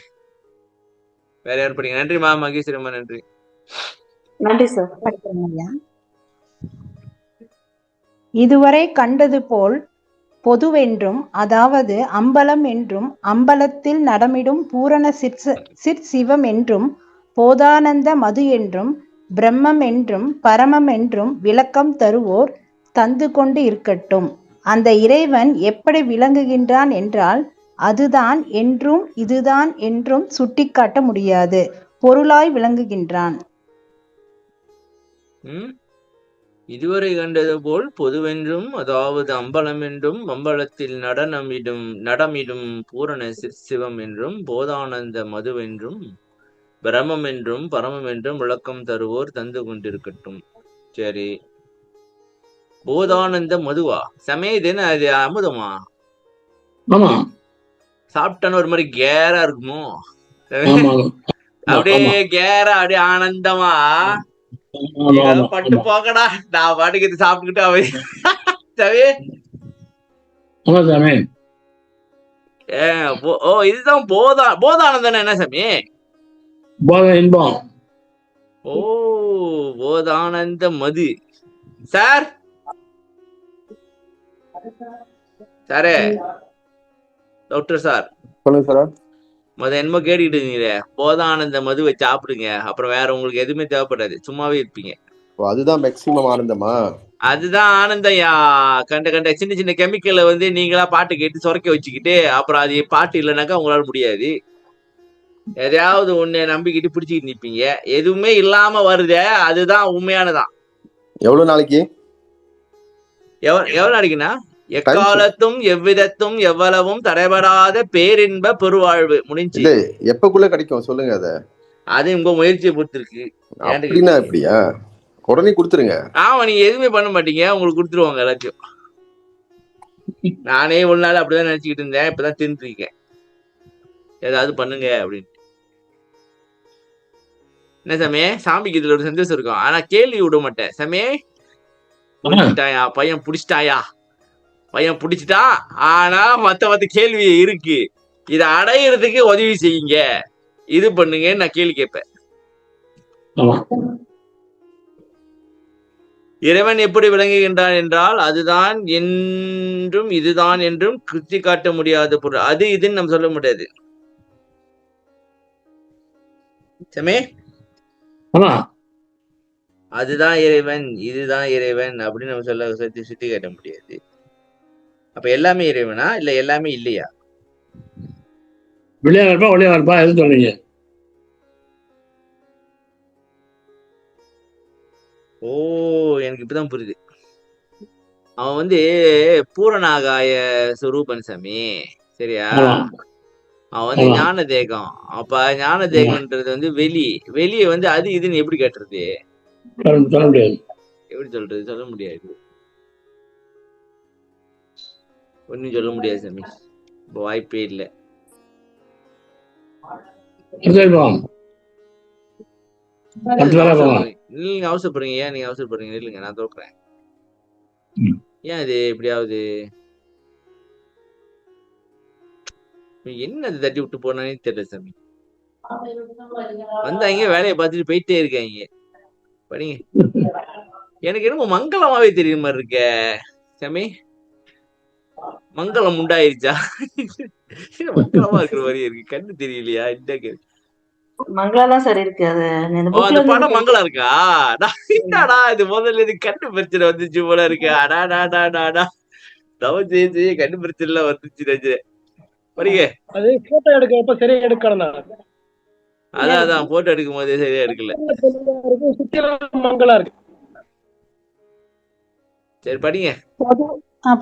B: வேற யாரும் படிங்க. நன்றிமா மகேஸ்வரம்மா, நன்றி.
C: நன்றி சார்.
E: இதுவரை கண்டது போல் பொதுவென்றும், அதாவது அம்பலம் என்றும், அம்பலத்தில் நடமிடும் பூரண சிற்சிவம் என்றும், போதானந்த மது என்றும், பிரம்மம் என்றும் பரமம் என்றும் விளக்கம் தருவோர் தந்து கொண்டு இருக்கட்டும். அந்த இறைவன் எப்படி விளங்குகின்றான் என்றால், அதுதான் என்றும் இதுதான் என்றும் சுட்டிக்காட்ட முடியாது பொருளாய் விளங்குகின்றான்.
B: இதுவரை கண்டது போல் பொதுவென்றும், அதாவது அம்பலம் என்றும், அம்பலத்தில் நடமிடும் பூரண சிற்சிவம் என்றும், போதானந்த மதுவென்றும், பிரமம் என்றும் பரமம் என்றும் விளக்கம் தருவோர் தந்து கொண்டிருக்கட்டும். சரி, போதானந்த மதுவா? சமயதுன்னு அது அமுதமா? சாப்பிட்டான ஒரு மாதிரி கேரா இருக்குமோ? அப்படியே
A: ஆமா
B: கேரா அப்படியே ஆனந்தமா
A: ஆமா
B: நீங்க
A: ஆமா
B: பட்டு
A: ஆமா
B: போக்கடா, நான் பாட்டுக்கு இது சாப்பிட்டுக்கிட்டு அவ சவி.
A: ஆமா சாமி.
B: ஓ இதுதான் போதானந்தம் என்ன சாமி?
A: போத இன்பம்.
B: ஓ போதானந்த மது. சார் சாரே, டாக்டர் சார்,
D: சொல்லுங்க சார்.
B: என்னமோ கேட்டுக்கிட்டு இருந்தீங்களே, போதானந்த மதுவை சாப்பிடுங்க, அப்புறம் வேற உங்களுக்கு எதுவுமே தேவைப்படாது, சும்மாவே இருப்பீங்க.
D: அதுதான் மேக்சிமம் ஆனந்தமா?
B: அதுதான் ஆனந்தம்யா. கண்ட கண்ட சின்ன சின்ன கெமிக்கலை வந்து நீங்களா பாட்டு கேட்டு சுரக்க வச்சுக்கிட்டு அப்புறம் அது பாட்டு இல்லைனாக்கா உங்களால முடியாது. எதையாவது ஒண்ணு நம்பிக்கிட்டு பிடிச்சிக்கிட்டு நிப்பீங்க. எதுவுமே இல்லாம வருதே அதுதான் உண்மையானதான்.
D: எவ்வளவு நாளைக்கு?
B: எவ்வளவு நாளைக்குன்னா, எக்காலத்தும் எவ்விதத்தும் எவ்வளவும் தடைபடாத பேரின்ப பெருவாழ்வு முடிஞ்சு.
D: இல்ல எப்பக்குள்ள கிடைக்கும் சொல்லுங்க அத.
B: அது உங்க முயற்சியை பொறுத்து இருக்கு.
D: அப்படின்னா எப்படியா? உடனே கொடுத்துருங்க.
B: ஆமா, நீங்க எதுவுமே பண்ண மாட்டீங்க, உங்களுக்கு கொடுத்துருவாங்க எல்லாத்தையும். நானே ஒரு நாள் அப்படிதான் நினைச்சுக்கிட்டு இருந்தேன், இப்பதான் தெரிஞ்சுருக்கேன் ஏதாவது பண்ணுங்க அப்படின்னு. என்ன சாமி, சாமிக்கு இதுல ஒரு சந்தோஷம் இருக்கும், ஆனா கேள்வி விட மாட்டேன் சாமி. புடிச்சிட்டாயா பையன், புடிச்சிட்டாயா பையன், புடிச்சிட்டா. ஆனா மத்த கேள்வி இருக்கு, இதை அடையிறதுக்கு உதவி செய்யுங்க, இது பண்ணுங்க, நான் கேள்வி கேட்பேன். இறைவன் எப்படி விளங்குகின்றான் என்றால் அதுதான் என்றும் இதுதான் என்றும் குத்தி காட்ட முடியாத பொருள், அது இதுன்னு நம்ம சொல்ல முடியாது சாமி. அதுதான் இறைவன், இதுதான் இறைவன் அப்படின்னு நம்ம சொல்ல சுத்தி காட்ட முடியாது. அப்ப எல்லாமே இறைவனா இல்ல எல்லாமே இல்லையா?
A: வெளியா இருப்பா ஒளியா இருப்பா, எது சொல்றீங்க?
B: ஓ எனக்கு இப்பதான் புரியுது. அவன் வந்து பூரணாகாய சுரூபன் சாமி, சரியா? அவன் வந்து ஞான தேகம். அப்ப ஞான தேகம்ன்றது வந்து வெளியே வந்து அது இதுன்னு எப்படி கேட்டுறது?
A: சொல்ல முடியாது.
B: எப்படி சொல்றது? சொல்ல முடியாது, ஒன்னும் சொல்ல முடியாது சாமி, வாய்ப்பே இல்லை. நீங்க அவசரப்படுறீங்க, ஏன் நீங்க அவசரப்படுறீங்க? இல்லைங்க, நான் தோக்குறேன். ஏன் அது எப்படியாவது என்ன தட்டி விட்டு போனானே தெரியல சாமி. வந்தாங்க, வேலையை பார்த்துட்டு போயிட்டே இருக்காங்க. படிங்க. எனக்கு என்னமோ மங்களமாவே தெரியுற மாதிரி இருக்க சாமி. மங்களம் உண்டாயிருச்சா? மங்களமா இருக்கிற மாதிரி இருக்கு, கண்ணு தெரியலையா?
C: மங்களா தான் சார் இருக்கு. அது
B: அந்த படம் மங்களம் இருக்கா? என்னடா இது, முதல்ல இது கண்ணு பிரச்சனை வந்துச்சு போல இருக்கு. அடாடாடாடாடா, கண்ணு பிரச்சனை எல்லாம் வந்துச்சு. படிங்க.
F: அது போட்டோ எடுக்கிறப்ப சரியா எடுக்கணும்.
B: அதான் போட்டோ எடுக்கும் போதே சரியா எடுக்கல.
F: மங்களா இருக்கு.
B: சரி படிங்க.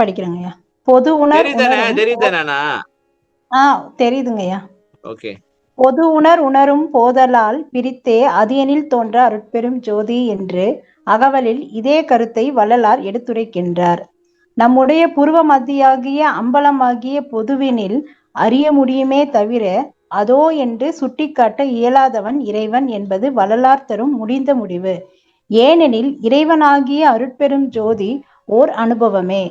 E: படிக்கிறேங்கய்யா. பொது
B: தெரியுதானா?
E: தெரியுதுங்கய்யா.
B: ஓகே.
E: பொது உணரும் போதலால் பிரித்தே அதியனில் தோன்ற அருட்பெரும் ஜோதி என்று அகவலில் இதே கருத்தை வள்ளலார் எடுத்துரைக்கின்றார். நம்முடைய பூர்வ மத்தியாகிய அம்பலமாகிய பொதுவினில் அறிய முடியுமே தவிர அதோ என்று சுட்டிக்காட்ட இயலாதவன் இறைவன் என்பது வள்ளலார் தரும் முடிந்த முடிவு. ஏனெனில் இறைவனாகிய அருட்பெரும் ஜோதி ஓர் அனுபவமே.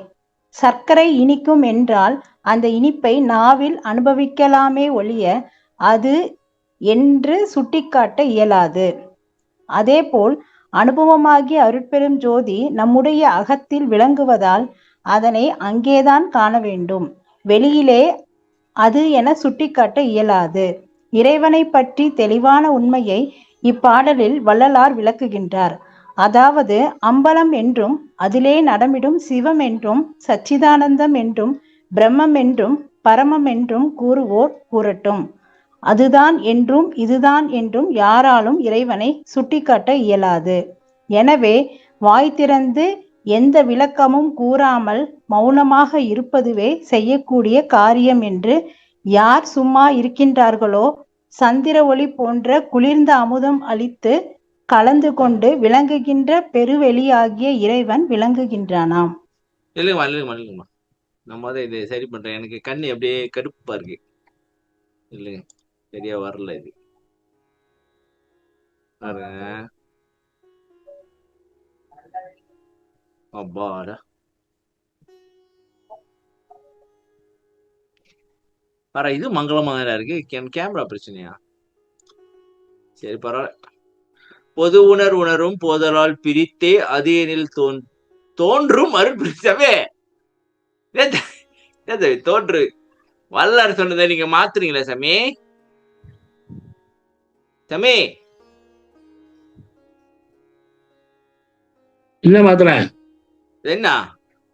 E: சர்க்கரை இனிக்கும் என்றால் அந்த இனிப்பை நாவில் அனுபவிக்கலாமே ஒழிய அது என்று சுட்டிக்காட்ட இயலாது. அதேபோல் அனுபவமாகிய அருட்பெரும் ஜோதி நம்முடைய அகத்தில் விளங்குவதால் அதனை அங்கேதான் காண வேண்டும், வெளியிலே அது என சுட்டிக்காட்ட இயலாது. இறைவனை பற்றி தெளிவான உண்மையை இப்பாடலில் வள்ளலார் விளக்குகின்றார். அதாவது அம்பலம் என்றும் அதிலே நடமிடும் சிவம் என்றும் சச்சிதானந்தம் என்றும் பிரம்மம் என்றும் பரமம் என்றும் கூறுவோர் கூறட்டும். அதுதான் என்றும் இதுதான் என்றும் யாராலும் இறைவனை சுட்டிக்காட்ட இயலாது. எனவே வாய் திறந்து எந்த விளக்கமும் கூறாமல் மௌனமாக இருப்பதுவே செய்யக்கூடிய காரியம் என்று யார் சும்மா இருக்கின்றார்களோ சந்திர ஒளி போன்ற குளிர்ந்த அமுதம் அளித்து கலந்து கொண்டு விளங்குகின்ற பெருவெளியாகிய இறைவன் விளங்குகின்றானாம்.
B: இல்லைங்கம்மா, நம்ம இதை சரி பண்றேன். எனக்கு கண்ணு அப்படியே கடுப்பா இருக்கு. இல்லைங்க, சரியா வரல இது. பாருங்க. அப்பாடா. பாரு, இது மங்களமா இருக்கு. கேமரா பிரச்சனையா? சரி, பரவாயில்ல. பொது உணரும் போதலால் பிரித்தே அது எனில் தோன்றும் அருட்பிரிச்சவே. தோன்று வல்லார் சொன்னதை நீங்க மாத்துறீங்களா சாமி? சாமி
A: இல்ல மாத்துறேன்.
B: என்ன?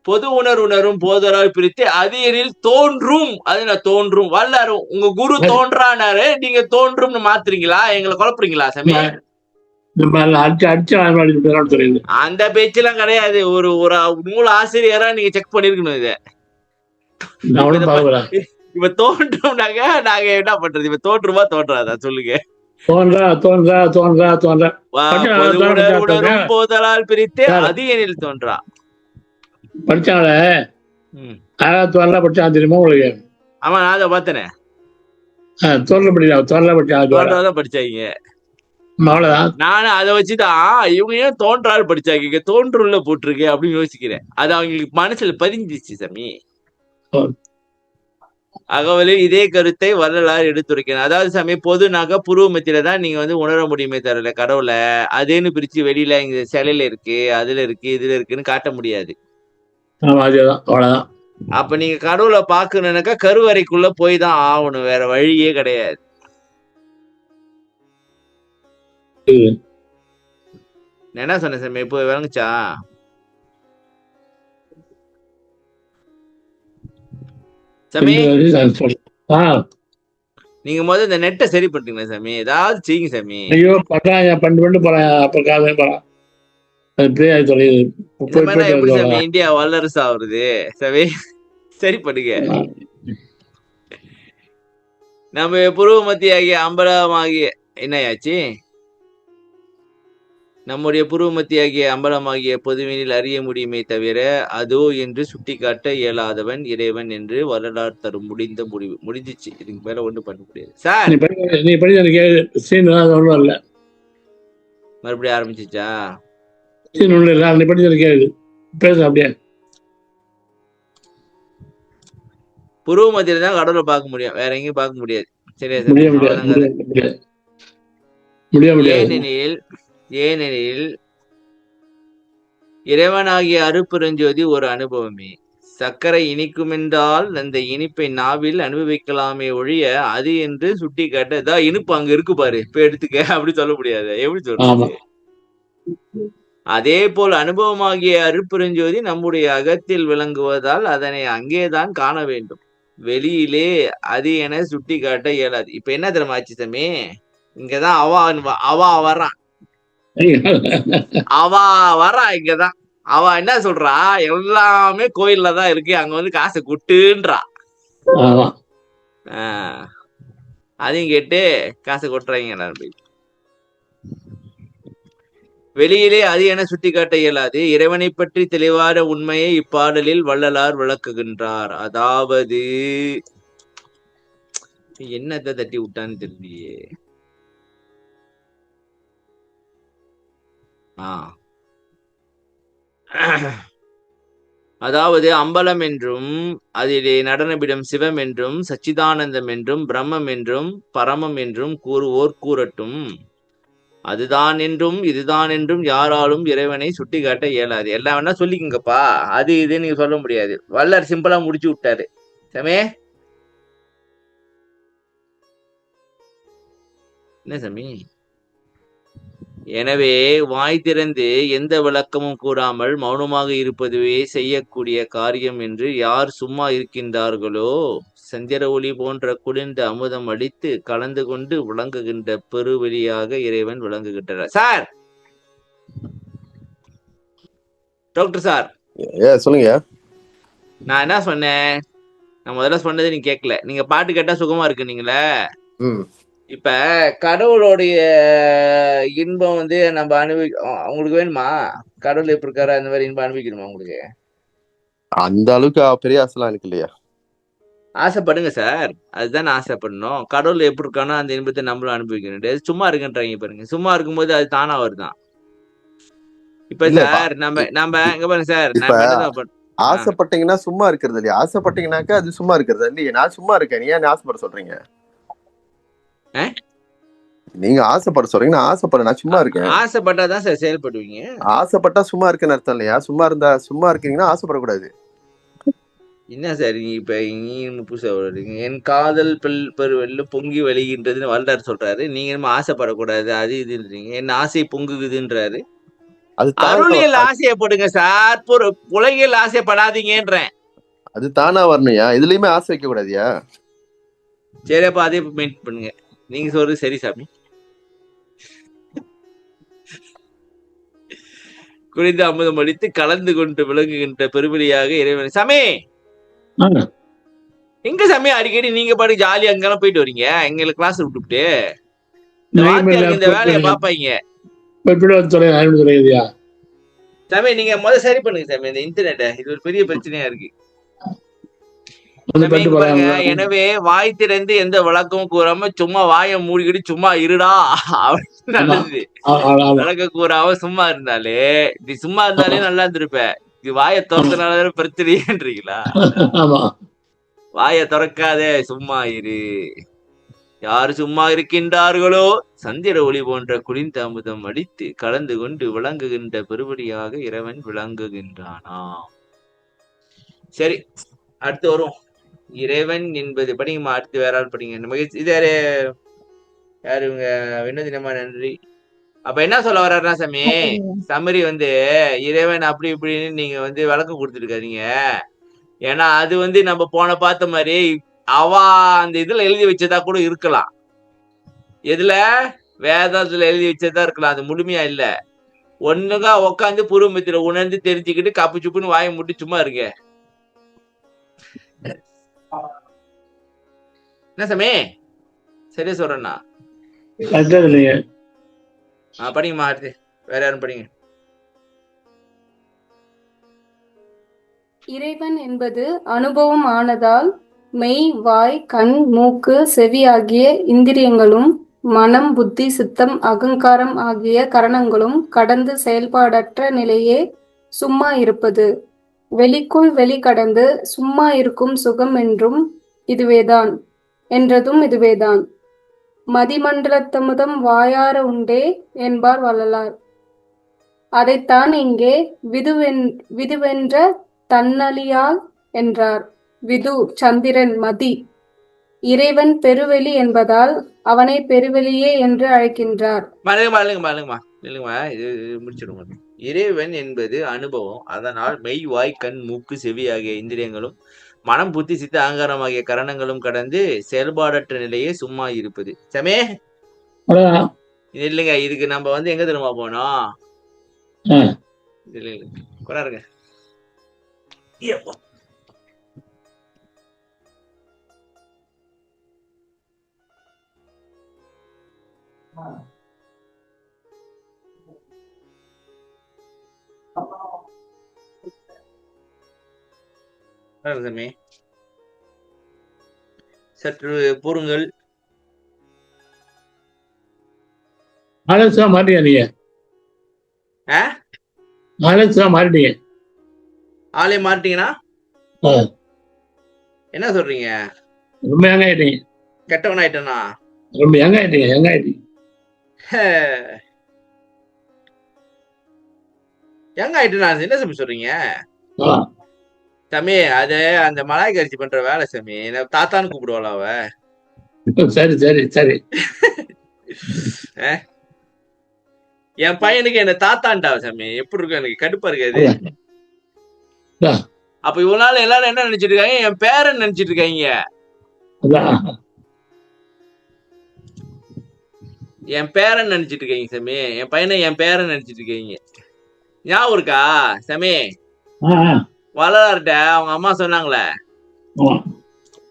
B: பொது உணரும் போதலால் பிரித்து அது எனில் தோன்றும். அது என்ன தோன்றும்? வல்லாரு உங்க குரு தோன்றானாரு, நீங்க தோன்றும்னு மாத்துறீங்களா? எங்களை குழப்புறீங்களா சாமி? அந்த பேச்செல்லாம் கிடையாது. ஒரு நூல் ஆசிரியரா நீங்க செக் பண்ணிருக்கணும் இத. இப்ப தோன்றும்னாங்க, நாங்க என்ன பண்றது? இப்ப தோன்றுமா தோன்றாதா சொல்லுங்க. உணரும் போதலால் பிரித்து அது எனில் தோன்றா.
A: படிச்சாங்கள படிச்சா தெரியுமா உங்களுக்கு?
B: ஆமா, நான் அதை பார்த்தேனே. படிச்சாங்க. நானும் அதை வச்சுதான் இவங்க ஏன் தோன்றால் படிச்சாங்க, இங்க தோன்றுள்ள போட்டிருக்கு அப்படின்னு யோசிக்கிறேன். அது அவங்களுக்கு மனசுல பதிஞ்சிச்சு சாமி. அகவலில் இதே கருத்தை வள்ளலார் எடுத்துரைக்கணும். அதாவது சாமி, பொதுனாக புருவ மத்தியில தான் நீங்க உணர முடியுமே தரல கடவுளை. அதுன்னு பிரிச்சு வெளியில இங்க சிலையில இருக்கு, அதுல இருக்கு, இதுல இருக்குன்னு காட்ட முடியாது. அப்ப நீங்க கடவுளை பாக்கணும்னாக்கா கருவறைக்குள்ள போய் தான் ஆகணும், வேற வழியே கிடையாது. என்ன சொன்ன சாமி? இப்போ விளங்குச்சா? சாமி, நீங்க முதல்ல இந்த நெட்டை சரி பண்ணிட்டீங்களா சாமி? ஏதாவது செய்யுங்க சாமி.
A: ஐயோ பண்ணு போறேன். அப்ப
B: எப்படி சாமி இந்தியா வல்லரசு ஆகுறது சாமி? சரி பண்ணுங்க. நம்ம புருவ மத்தியாகிய அம்பலமாகிய என்னையாச்சு? நம்முடைய புருவ மத்தியாகிய அம்பலமாகிய பொதுவினில் அறிய முடியுமே தவிர அதோ என்று சுட்டிக்காட்ட இயலாதவன் இறைவன் என்று வரலாறு தரும் முடிந்த முடிவு. முடிஞ்சிச்சு, இதுக்கு மேல ஒண்ணும் பண்ண முடியாது சார்.
A: நீ
B: மறுபடியும் ஆரம்பிச்சிச்சா?
A: அப்படியே
B: புருவ மத்தியில தான் கடவுளை பார்க்க முடியும், வேற எங்கேயும் பார்க்க முடியாது. சரியா சார்? ஏனெனில் இறைவனாகிய அருட்பெருஞ்சோதி ஒரு அனுபவமே. சர்க்கரை இனிக்குமென்றால் அந்த இனிப்பை நாவில் அனுபவிக்கலாமே ஒழிய அது என்று சுட்டி காட்ட இனிப்பு அங்க இருக்கு பாரு, இப்ப எடுத்துக்க அப்படி சொல்ல முடியாது. எப்படி சொல்றது? அதே போல் அனுபவமாகிய அருட்பெருஞ்சோதி நம்முடைய அகத்தில் விளங்குவதால் அதனை அங்கேதான் காண வேண்டும், வெளியிலே அது என சுட்டி காட்ட இயலாது. இப்ப என்ன தெரியுமா ஆச்சு சாமி? இங்கதான் அவ வர்றான். இங்கதான் அவ என்ன சொல்றா? எல்லாமே கோயில்ல தான் இருக்கு, அங்க காசை கொட்டுன்றா. அதையும் கேட்டு காசை கொட்டுறாங்க எல்லாரும். வெளியிலே அது என சுட்டி காட்ட இயலாது, இறைவனை பற்றி தெளிவான உண்மையை இப்பாடலில் வள்ளலார் விளக்குகின்றார். அதாவது என்னத்தை தட்டி விட்டான்னு தெரியலையே. அதாவது அம்பலம் என்றும் அதிலே நடனபிடம் சிவம் என்றும் சச்சிதானந்தம் என்றும் பிரம்மம் என்றும் பரமம் என்றும் கூறுவோர் கூறட்டும். அதுதான் என்றும் இதுதான் என்றும் யாராலும் இறைவனை சுட்டி காட்ட இயலாது. எல்லாம் வேணா சொல்லிக்குங்கப்பா, அது இது நீங்க சொல்ல முடியாது. வள்ளர் சிம்பிளா முடிச்சு விட்டாரு சாமி. என்ன சாமி? எனவே வாய் திறந்து எந்த விளக்கமும் கூறாமல் மௌனமாக இருப்பதுவே செய்யக்கூடிய காரியம் என்று யார் சும்மா இருக்கின்றார்களோ சந்திர ஒளி போன்ற குளிர்ந்த அமுதம் அடித்து கலந்து கொண்டு விளங்குகின்ற பெருவெளியாக இறைவன் விளங்குகின்றார். சார், டாக்டர் சார்
D: சொல்லுங்க.
B: நான் என்ன சொன்னேன்? நான் முதல்ல சொன்னது நீங்க கேட்கல. நீங்க பாட்டு கேட்டா சுகமா இருக்கு நீங்களே. இப்ப கடவுளுடைய இன்பம் நம்ம உங்களுக்கு வேணுமா? கடவுள் எப்படி இருக்காரு அந்த மாதிரி இன்பம் அனுபவிக்கணுமா உங்களுக்கு?
D: அந்த அளவுக்கு பெரிய ஆசைலாம் எனக்கு இல்லையா.
B: ஆசைப்படுங்க சார். அதுதானே ஆசைப்படணும். கடவுள் எப்படி இருக்கானோ அந்த இன்பத்தை நம்மளும் அனுபவிக்கணும். சும்மா இருக்குன்றாங்க பாருங்க. சும்மா இருக்கும்போது அது தானா வருதான். இப்ப
D: இல்லப்பா
B: சார் நம்ம இங்க பாருங்க சார்,
D: இப்ப
B: நம்ம என்னதான்
D: ஆசைப்பட்டீங்கன்னா சும்மா இருக்கிறது இல்லையா? ஆசைப்பட்டீங்கன்னாக்கா அது சும்மா இருக்கிறது இல்லையே. நான் சும்மா இருக்கேன், நீ ஏன் ஆசைப்பட சொல்றீங்க? நீங்க ஆசைப்பட சொல்றீங்க, நான் ஆசைப்பட, நான் சும்மா இருக்கேன்.
B: ஆசைப்பட்டாதான் சார் செயல்படுவீங்க.
D: ஆசைப்பட்டா சும்மா இருக்குன்னு அர்த்தம் இல்லையா? சும்மா இருக்கீங்கன்னா ஆசைப்படக்கூடாது.
B: என்ன சார் இப்ப புதுசா வருவீங்க. என் காதல் பெருவெல்ல பொங்கி வழிகின்றதுன்னு வல்லார் சொல்றாரு. நீங்க என்னமோ ஆசைப்படக்கூடாது அது இதுன்றீங்க. என்ன ஆசை பொங்குகுதுன்றாரு.
D: அது
B: அருளியல் ஆசையப்படுங்க சார், உலகியல் ஆசைப்படாதீங்கன்றேன்.
D: அது தானா வரணும்யா, எதுலயுமே ஆசை வைக்க கூடாதியா?
B: சரி, அப்ப அதே மெயின்டைன் பண்ணுங்க. நீங்க சொல்றது சரி சாமி. குளிர்ந்து அமுதம் அளித்து கலந்து கொண்டு விளங்குகின்ற பெருவெளியாக இறைவன். சாமி எங்க சாமி அடிக்கடி நீங்க பாட்டு ஜாலியா அங்கெல்லாம் போயிட்டு வரீங்க? எங்களுக்கு கிளாஸ் விட்டுவிட்டு இந்த வேலையை பாப்பாங்க. சாமி நீங்க முதல்ல சரி பண்ணுங்க சாமி இந்த இன்டர்நெட்டை. இது ஒரு பெரிய பிரச்சனையா இருக்கு. எனவே வாய் திறந்து எந்த விளக்கமும் கூறாம சும்மா வாயை மூடிக்கிட்டு சும்மா இருடா நல்லது. விளக்க கூறாம சும்மா இருந்தாலே, நீ சும்மா இருந்தாலே நல்லா இருந்திருப்ப. இது வாயை திறந்தனால பிரச்சனைன்றீங்களா? வாயை திறக்காதே, சும்மா இரு. யாரு சும்மா இருக்கின்றார்களோ சந்திர ஒளி போன்ற குளிர்ந்த அமுதம் அடித்து கலந்து கொண்டு விளங்குகின்ற பெருபடியாக இறைவன் விளங்குகின்றானா. சரி, அடுத்து வரும். இறைவன் என்பது படிங்கம்மா. அடுத்து வேற ஆள் படிங்க. இது யாரு இவங்க? வினோதினமா நன்றி. அப்ப என்ன சொல்ல வர்றாருன்னா சாமி, சமரி இறைவன் அப்படி இப்படின்னு நீங்க விளக்கம் கொடுத்துருக்காதீங்க. ஏன்னா அது நம்ம போன பார்த்த மாதிரி அந்த இதுல எழுதி வச்சதா கூட இருக்கலாம். எதுல? வேதத்துல எழுதி வச்சதா இருக்கலாம். அது முழுமையா இல்ல. ஒண்ணுங்க உட்காந்து பூர்வமத்தில உணர்ந்து தெரிஞ்சுக்கிட்டு கப்பு சுப்புன்னு வாயை முட்டி சும்மா இருக்க. என்ன சாமி சரியா சொல்றேன்னா? படிங்கம்மா. அடுத்து வேற யாரும் படிங்க.
G: இறைவன் என்பது அனுபவம் ஆனதால் மெய், வாய், கண், மூக்கு, செவி ஆகிய இந்திரியங்களும் மனம், புத்தி, சித்தம், அகங்காரம் ஆகிய கரணங்களும் கடந்து செயல்பாடற்ற நிலையே சும்மா இருப்பது. வெளிக்குள் வெளி கடந்து சும்மா இருக்கும் சுகம் என்றும் இதுவேதான் என்றதும் இதுவேதான். மதிமண்டலத்தமுதம் வாயார உண்டே என்பார் வள்ளலார். அதைத்தான் இங்கே விதுவென்ற தன்னலியால் என்றார். விது சந்திரன், மதி. இறைவன் பெருவெளி என்பதால் அவனை பெருவெளியே என்று அழைக்கின்றார்.
B: இது முடிச்சிடுங்க. இறைவன் என்பது அனுபவம், அதனால் மெய், வாய், கண், மூக்கு, செவி ஆகிய இந்திரியங்களும் மனம், புத்தி, சித்த, அகங்காரம் ஆகிய கரணங்களும் கடந்து செயல்பாடற்ற நிலையே சும்மா இருப்பது. சமே இல்லைங்க, இதுக்கு நம்ம எங்க தெரியுமா போனோம்? கொண்டாருங்க. சற்று பொறுங்கள்.
A: மாட்டீங்க நீங்க? மாட்டீங்க?
B: ஆளே மாட்டீங்கன்னா என்ன சொல்றீங்க?
A: ரொம்ப யங் ஆயிட்டீங்க.
B: கெட்டவன் ஆயிட்டனா?
A: ரொம்ப யங் ஆயிட்டீங்க.
B: யங் ஆயிட்டனா என்ன சாமி சொல்றீங்க? சாமி அது அந்த மலாய் கரிசி பண்ற வேலை சாமி. தாத்தான்னு கூப்பிடுவாளா அவ?
A: சரி.
B: என் பையனுக்கு என்ன தாத்தான்டா சாமி. எப்படி இருக்கும்? எனக்கு கடுப்பா இருக்காது. அப்ப இவ்வளவு நாள் எல்லாரும் என்ன நினைச்சிட்டு இருக்காங்க? என் பேரன் நினைச்சிட்டு இருக்காங்க. என் பேரன் நினைச்சிட்டு இருக்கீங்க சாமி. என் பையனை என் பேரன் நினைச்சிட்டு இருக்கீங்க. ஞாபகம் இருக்கா சாமி? வளர்ட்ட அவங்க அம்மா சொன்னாங்களே,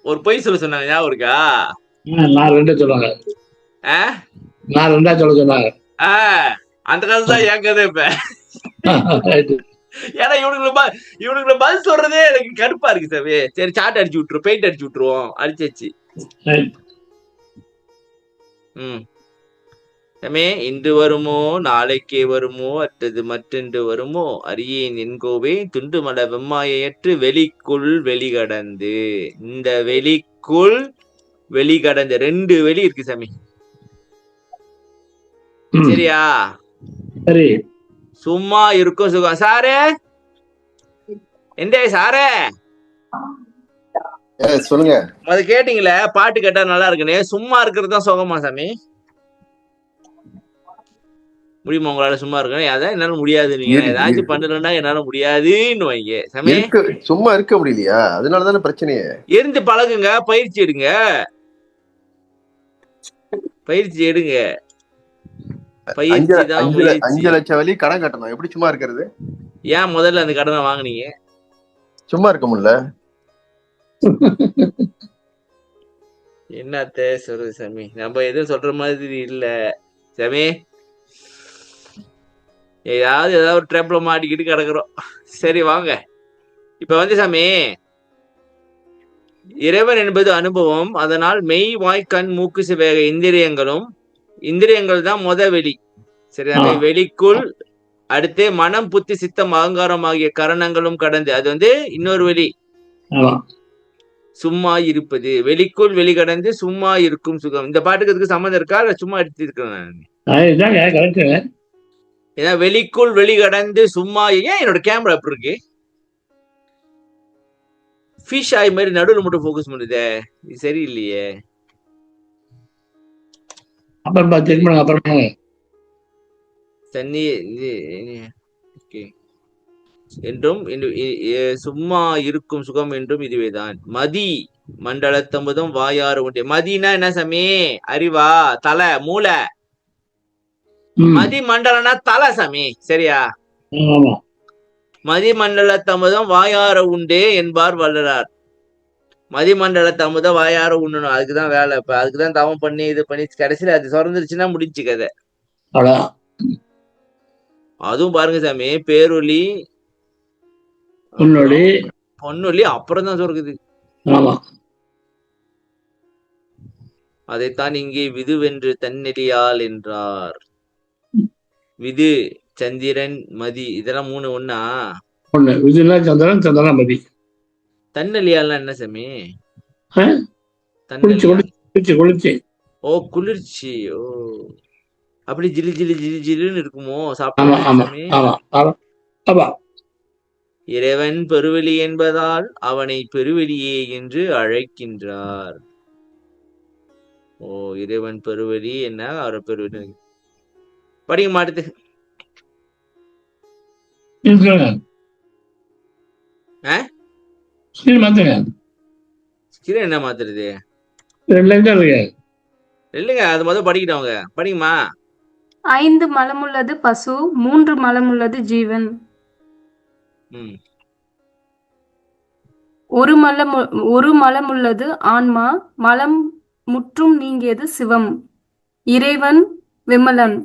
B: ஒரு பொய் சொன்னாங்க. ஞாபகம் இருக்கா?
A: நான் ரெண்டா சொல்ல சொன்னாங்க.
B: அந்த காலத்து தான் என் கதை. இப்ப ஏன்னா இவனுக்கு பதில் சொல்றதே எனக்கு கடுப்பா இருக்கு சாமி. சரி சாட் அடிச்சு விட்டுருவோம், பெயிண்ட் அடிச்சு விட்டுருவோம். அடிச்சாச்சு. சாமி, இன்று வருமோ நாளைக்கே வருமோ அற்றது மற்றென்று வருமோ அறியேன் என்கோவே துண்டு மல வெம்மாயற்று வெளிக்குள் வெளிகடந்து. இந்த வெளிக்குள் வெளிகடந்து 2 வெளி இருக்கு சாமி. சரியா?
A: சரி.
B: சும்மா இருக்கும் சுகம். சாரே எந்தே சாரே
D: சொல்லுங்க.
B: அது கேட்டீங்களே, பாட்டு கேட்டா நல்லா இருக்குன்னு. சும்மா இருக்கிறது தான் சுகமா சாமி? முடியுமா உங்களால சும்மா இருக்கணும்? அதான் என்னால முடியாது. நீங்க ஏதாச்சும் பண்ணலன்னா என்னால முடியாதுன்னு வைங்க சாமி.
D: சும்மா இருக்க முடியலையா? அதனாலதானே பிரச்சனையே.
B: இருந்து பழகுங்க, பயிற்சி எடுங்க, பயிற்சி எடுங்க. பயிற்சி தான்
D: 5 லட்சம் வழி கடன் கட்டணும். எப்படி சும்மா இருக்கிறது?
B: ஏன் முதல்ல அந்த கடனை வாங்குனீங்க?
D: சும்மா இருக்க முடியல.
B: என்னத்த சொல்றது சாமி, நம்ம எதுவும் சொல்ற மாதிரி இல்ல சாமி. ஏதாவது ஒரு ட்ரப்ல மாட்டிக்கிட்டு கிடக்குறோம். சரி வாங்க. இப்ப வந்து சாமி, இறைவன் என்பது அனுபவம். அதனால் மெய் வாய் கண் மூக்கு சிவேக இந்திரியங்கள் தான் வெளி. சரிதானே? வெளிக்குள் அடுத்து மனம் புத்தி சித்தம் அகங்காரம் ஆகிய கரணங்களும் கடந்து, அது வந்து இன்னொரு வெளி. சும்மா இருப்பது. வெளிக்குள் வெளிகடந்து சும்மா இருக்கும் சுகம். இந்த பாட்டுக்கு இதுக்கு சம்மந்தம் இருக்கா இல்ல சும்மா எடுத்து இருக்கிறேன்? ஏன்னா வெளிக்குள் வெளிகடந்து சும்மா. ஏன் என்னோட கேமரா அப்படி இருக்கு? ஃபிஷ் ஆய் மாதிரி நடுவில் மட்டும் போக்கஸ் பண்ணுதே, இது சரியில்லையே. தண்ணி என்றும் சும்மா இருக்கும் சுகம் என்றும் இதுவேதான். மதி மண்டலத்தம்பதும் வாயாறு உண்டே. மதினா என்ன சாமி? அறிவா? தலை, மூளை. மதி மண்டலம்னா தலை சாமி. சரியா? மதிமண்டலத்தமுதம் வாயார உண்டே என்பார் வள்ளலார். மதிமண்டலத்தமுதம் வாயார உண்ணணும், அதுக்குதான் வேலை. இப்ப அதுக்குதான் தவம் பண்ணி இது பண்ணி கடைசியில அது சுரந்துருச்சுன்னா முடிஞ்சு கதை. அதுவும் பாருங்க சாமி, பேரொலி பொன்னொலி அப்புறம் தான் சொர்க்குது. அதைத்தான் இங்கே விதுவென்று தன்னெறியால் என்றார். விது, சந்திரன், மதி, இதெல்லாம் 3 ஒண்ணா?
A: சந்திரன், சந்திரன், மதி.
B: தன்னலியால் என்ன சாமி?
A: குளிர்ச்சி.
B: ஓ, குளிர்ச்சி. ஓ, அப்படி ஜிலி ஜிலி ஜிலி ஜிலுன்னு இருக்குமோ சாப்பிட்டு? இறைவன் பெருவெளி என்பதால் அவனை பெருவெளியே என்று அழைக்கின்றார். ஓ, இறைவன் பெருவெளி என்ன, அவரை பெருவெளி படிக்க மாட்டுது. என்ன மாத்துறது? இல்லைங்க, அது முதல் படிக்கிட்டவங்க படிக்குமா?
G: 5 மலமுள்ளது பசு, 3 மலமுள்ளது ஜீவன். ஒரு மலமுள்ளது ஆன்மா, மலம் முற்றும் நீங்கியது சிவம். இறைவன் விமலன்.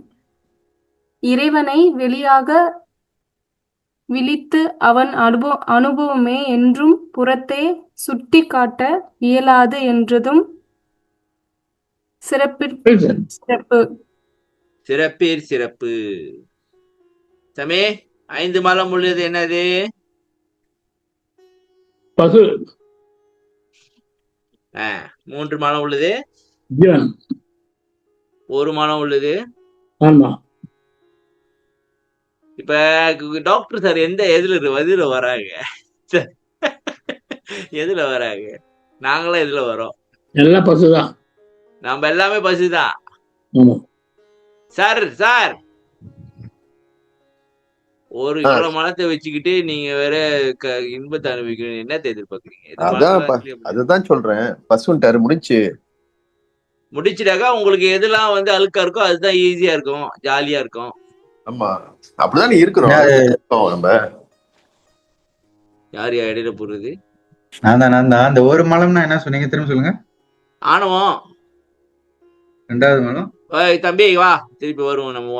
G: இறைவனை வெளியாக விழித்து அவன் அனுபவமே என்றும் புறத்தே சுட்டி காட்ட இயலாது என்றதும்
B: சிறப்பு. சமே, 5 மலம் உள்ளது என்னது?
A: பசு.
B: 3 மலம் உள்ளது. 1 மலம் உள்ளது. இப்ப டாக்டர் சார் எதுல வராங்க? எதுல வராங்க? நாங்களாம் எதுல வரோம்?
A: எல்லாம் பசுதான்.
B: நம்ம எல்லாமே பசுதான். சார் ஒரு இவ்வளவு மனத்தை வச்சுக்கிட்டு நீங்க வேற இன்பத்தை அனுபவிக்கணும், என்னத்தை எதிர்பார்க்கறீங்க?
D: அதுதான் சொல்றேன். பசுன்ட்டாரு,
B: முடிச்சிட்டாக்கா உங்களுக்கு எதெல்லாம் வந்து அழுக்கா இருக்கோ அதுதான் ஈஸியா இருக்கும், ஜாலியா இருக்கும்.
D: ஆமா, அப்படிதான் இருக்கிறோம் நம்ம.
B: யார் இடையில போறது?
H: நான் தான். அந்த ஒரு மலம்னா என்ன சொன்னீங்க, திரும்ப சொல்லுங்க.
B: ஆணவம்.
H: 2வது மலம்
B: தம்பி வா, திருப்பி வருவோம் நம்ம.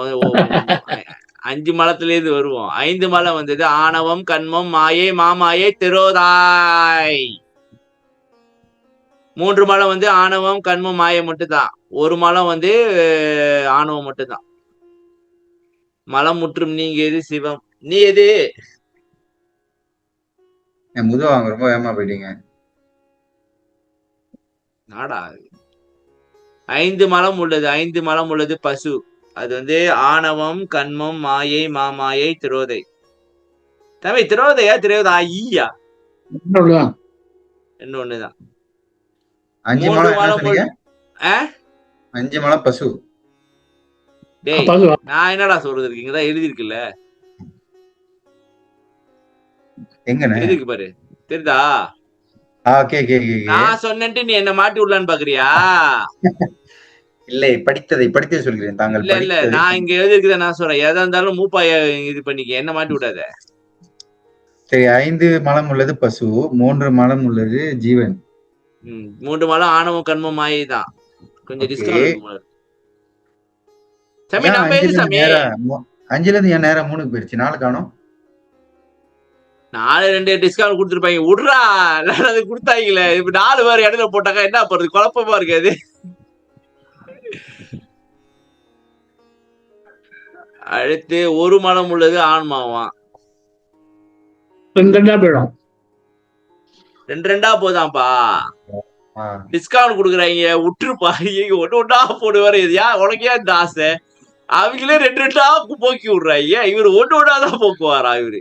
B: 5 மலத்துல இருந்து வருவோம். 5 மலம் வந்தது ஆணவம், கண்மம், மாயை, மாமாயை, திரோதாய். 3 மலம் வந்து ஆணவம், கண்மம், மாயை மட்டும்தான். 1 மலம் வந்து ஆணவம் மட்டும்தான். மலம் முற்றும் நீங்கியது சிவம். நீ எது?
H: முதுவாங்க ரொம்ப வேகமா போயிட்டீங்க.
B: நாடா 5 மலம் உள்ளது. 5 மலம் உள்ளது பசு. அது வந்து ஆணவம், கண்மம், மாயை, மாமாயை, திரோதை. தம்பி திரோதையா திரோதாயியா?
A: அவ்வளவுதான்.
B: இன்னொன்னுதான்.
H: 5
B: 3
H: மலம் என்ன
B: மலம்
H: சொன்னீங்க?
B: ஆ?
H: 5 மலம் பசு.
B: டேய்
A: பசு.
B: நான் என்னடா சொல்றது இருக்கு? இங்கதான் எழுதி இருக்குல்ல.
H: எங்கண்ணே?
B: எழுதிருக்கு பாரு. தெரியுதா?
H: ஓகே.
B: நான் சொன்னேன்ட்டு நீ என்ன மாட்டி விடலான்னு பாக்குறியா?
H: இல்லை, படித்ததை சொல்கிறேன். தாங்கள்
B: இல்ல
H: படித்ததை
B: நான் இங்க எழுதிருக்கிறத நான் சொல்றேன். எதா இருந்தாலும் மூப்பாய இது பண்ணிக்க, என்ன மாட்டி விடாத.
H: சரி. 5 மலம் உள்ளது பசு, 3 மலம் உள்ளது ஜீவன்.
B: 3 மலம் ஆணவம், கண்மம், மாயை தான். கொஞ்சம்
H: ஓகே.
B: டிஸ்கவுண்ட் இருக்கும். சாமி
H: ஏன்
B: நம்ம எது
H: 5ல
B: சாமி?
H: இருந்து 5ல இருந்து ஏன் நேரம் 3க்கு போயிடுச்சு? 4 காணும்.
B: 4 2 டிஸ்கவுண்ட் கொடுத்துருப்பாங்க. விட்றா, அது கொடுத்தாங்களே. இப்ப 4 பேர் இடையில போட்டாக்கா என்ன பண்றது? குழப்பமா இருக்காது. அடுத்து 1 மலம் உள்ளது ஆன்மாவாம்.
A: 2 போயிடும்.
B: 2 போதாம்பா.
H: ஆ.
B: டிஸ்கவுண்ட் கொடுக்குறாங்க. விட்டுருப்பா. ஒண்ணா போடுவாரு. எதையா உனக்கு ஏன் இந்த ஆசை? அவங்களே 2 போக்கி விடுறாங்க. இவரு ஒண்ணாதான் போக்குவாரா இவரு?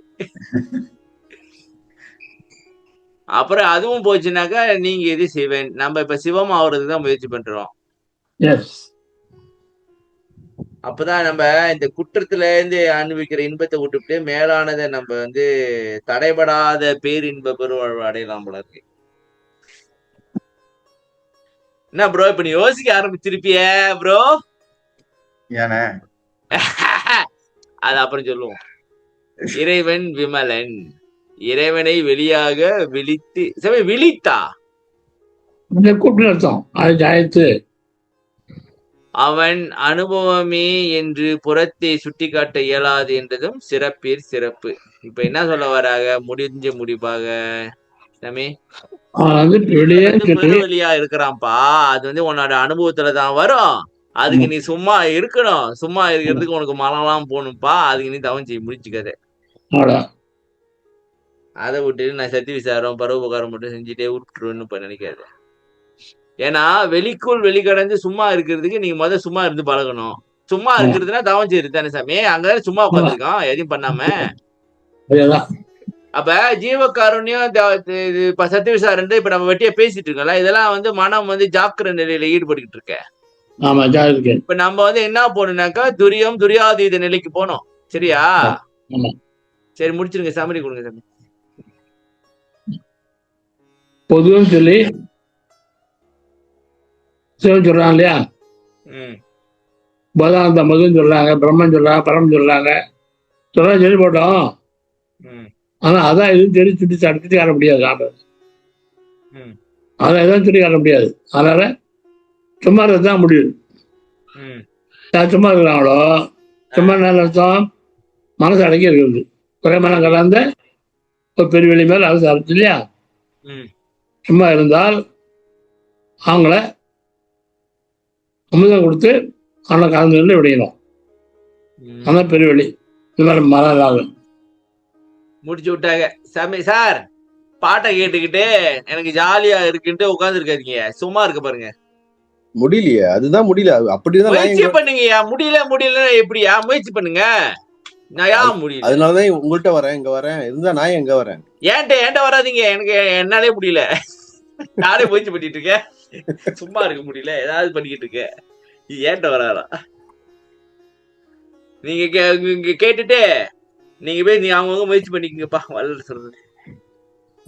B: அப்புறம் அதுவும் போச்சுனாக்கா நீங்க எது சிவன். நம்ம இப்ப சிவம் ஆகுறதுக்கு தான் முயற்சி பண்றோம்.
A: எஸ்.
B: அப்பதான் நம்ம இந்த குற்றத்துல இருந்து அனுபவிக்கிற இன்பத்தை விட்டுவிட்டு மேலானதை நம்ம வந்து தடைபடாத பேரின்ப பெருவாழ்வு அடையலாம் போல இருக்கு. என்ன ப்ரோ இப்ப நீ யோசிக்க ஆரம்பிச்சிருப்பிய ப்ரோ?
H: ஏனே?
B: அது அப்புறம் சொல்லுவோம். இறைவன் விமலன். இறைவனை வெளியாக விழித்து விழித்தா
A: கூப்பிட்டு அர்த்தம். அது ஜாயத்து.
B: அவன் அனுபவமே என்று புறத்தை சுட்டிக்காட்ட இயலாது என்றதும் சிறப்பிற் சிறப்பு. இப்ப என்ன சொல்ல வராங்க? முடிஞ்ச முடிவாக சாமி பெருவெளியா இருக்கிறான்ப்பா. அது வந்து உன்னோட அனுபவத்துலதான் வரும். அதுக்கு நீ சும்மா இருக்கணும். சும்மா இருக்கிறதுக்கு உனக்கு மனம்லாம் போகணும்ப்பா. அதுக்கு நீ தவம் செய்ய முடிச்சுக்காத. அதை விட்டுட்டு நான் சத்தி விசாரம் பரோபகாரம் மட்டும் செஞ்சுட்டே விட்டுருவேன்னு இப்ப நினைக்காத. ஏன்னா வெளிக்குள் வெளிக்கடந்து சும்மா இருக்கிறதுக்கு நீங்க முதல்ல சும்மா இருந்து பழகணும். சும்மா இருக்கிறதுனா தவம் செய்யுது தானே சாமி? அங்கதானே சும்மா உட்காந்துருக்கோம் எதையும் பண்ணாம. அப்ப ஜீவகாருண்யம் சத்திய விசாரம் இப்ப நம்ம வெட்டியா பேசிட்டு இருக்கோம்ல, இதெல்லாம் வந்து மனம் வந்து ஜாக்கிர நிலையில ஈடுபட்டுக்கிட்டு இருக்க. இப்ப நம்ம வந்து என்ன போகணும்னாக்கா துரியம் துரியாதீத நிலைக்கு போனோம். சரியா? சரி முடிச்சிருங்க. சமரி கொடுங்க சாமி.
A: பொதுவும் சொல்லி சிவன் சொல்றாங்க இல்லையா? பதாந்த மதுன்னு சொல்றாங்க, பிரம்மன் சொல்றாங்க, பரம் சொல்றாங்க. சொல்லி போட்டோம். ஆனா அதான் எதுவும் தெரிஞ்சு சுட்டி சுட்டி காட்ட முடியாது. அதான் எதுவும் சுட்டி காட்ட முடியாது. அதனால சும்மா தான் முடியும். யார் சும்மா இருக்கிறாங்களோ சும்மா நல்ல அர்த்தம் மனசு அடக்கி இருக்கிறது. குறைமனம் கலந்த ஒரு பெரிய வெளி மேல அரசு அர்த்தம் இல்லையா? சும்மா இருந்தால் அவங்கள அமுதம் கொடுத்து அவனை கலந்து விடையணும். அதான் பெரிய வழி. இது மாதிரி மரம்
B: முடிச்சு விட்டாங்க. சாமி சார் பாட்டை கேட்டுக்கிட்டு எனக்கு ஜாலியா இருக்குன்ட்டு உட்கார்ந்து இருக்காதீங்க. சும்மா இருக்க பாருங்க.
D: முடியலையே. அதுதான் முடியல. அப்படிதான்
B: முயற்சி பண்ணுங்கய்யா. முடியல எப்படியா? முயற்சி பண்ணுங்க. நான் ஏன் முடியல?
D: அதனாலதான் உங்கள்கிட்ட வரேன். இங்க வரேன் இருந்தா நான் எங்க வரேன்? ஏன்ட்ட
B: வராதீங்க. எனக்கு என்னாலே முடியல. நானே முயற்சி பண்ணிட்டு இருக்கேன். சும்மா இருக்க முடியல. ஏதாவது பண்ணிக்கிட்டு இருக்கேன். ஏன்ட்ட வராதா? நீங்க கேட்டுட்டு நீங்க போய் நீங்க அவங்க முயற்சி பண்ணிக்கங்கப்பா. வல்லர் சொல்றது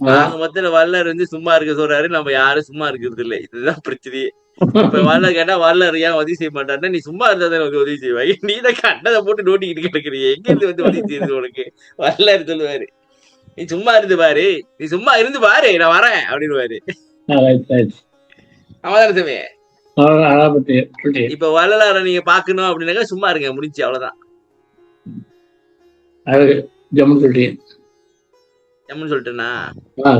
B: நாங்க மொத்தத்துல வல்லர் வந்து சும்மா இருக்க சொல்றாரு. நம்ம யாரும் சும்மா இருக்கிறது இல்லை. இதுதான் பிரச்சனையே. இப்ப வல்லர் கேட்டா வல்லர் ஏன் உதவி செய்ய மாட்டான்னா நீ சும்மா இருந்தா தான் உதவி செய்வாங்க. நீ தான் கண்டதை போட்டு நோட்டிக்கிட்டு கிடக்குறீங்க. எங்க இருந்து வந்து உதவி செய்யுது உனக்கு? வல்லர் சொல்லுவாரு நீ சும்மா இருந்து பாரு, நீ சும்மா இருந்து பாரு, நான் வரேன் அப்படின்னு. அவதாரத்தமே இப்ப வள்ளலார நீங்க பாக்கணும் அப்படின்னாக்கா சும்மா இருங்க. முடிஞ்சு அவ்வளவுதான்.
A: அழகு ஜம்முன்னு சொல்லிட்டீங்க.
B: ஜம்முன்னு சொல்லிட்டேனா?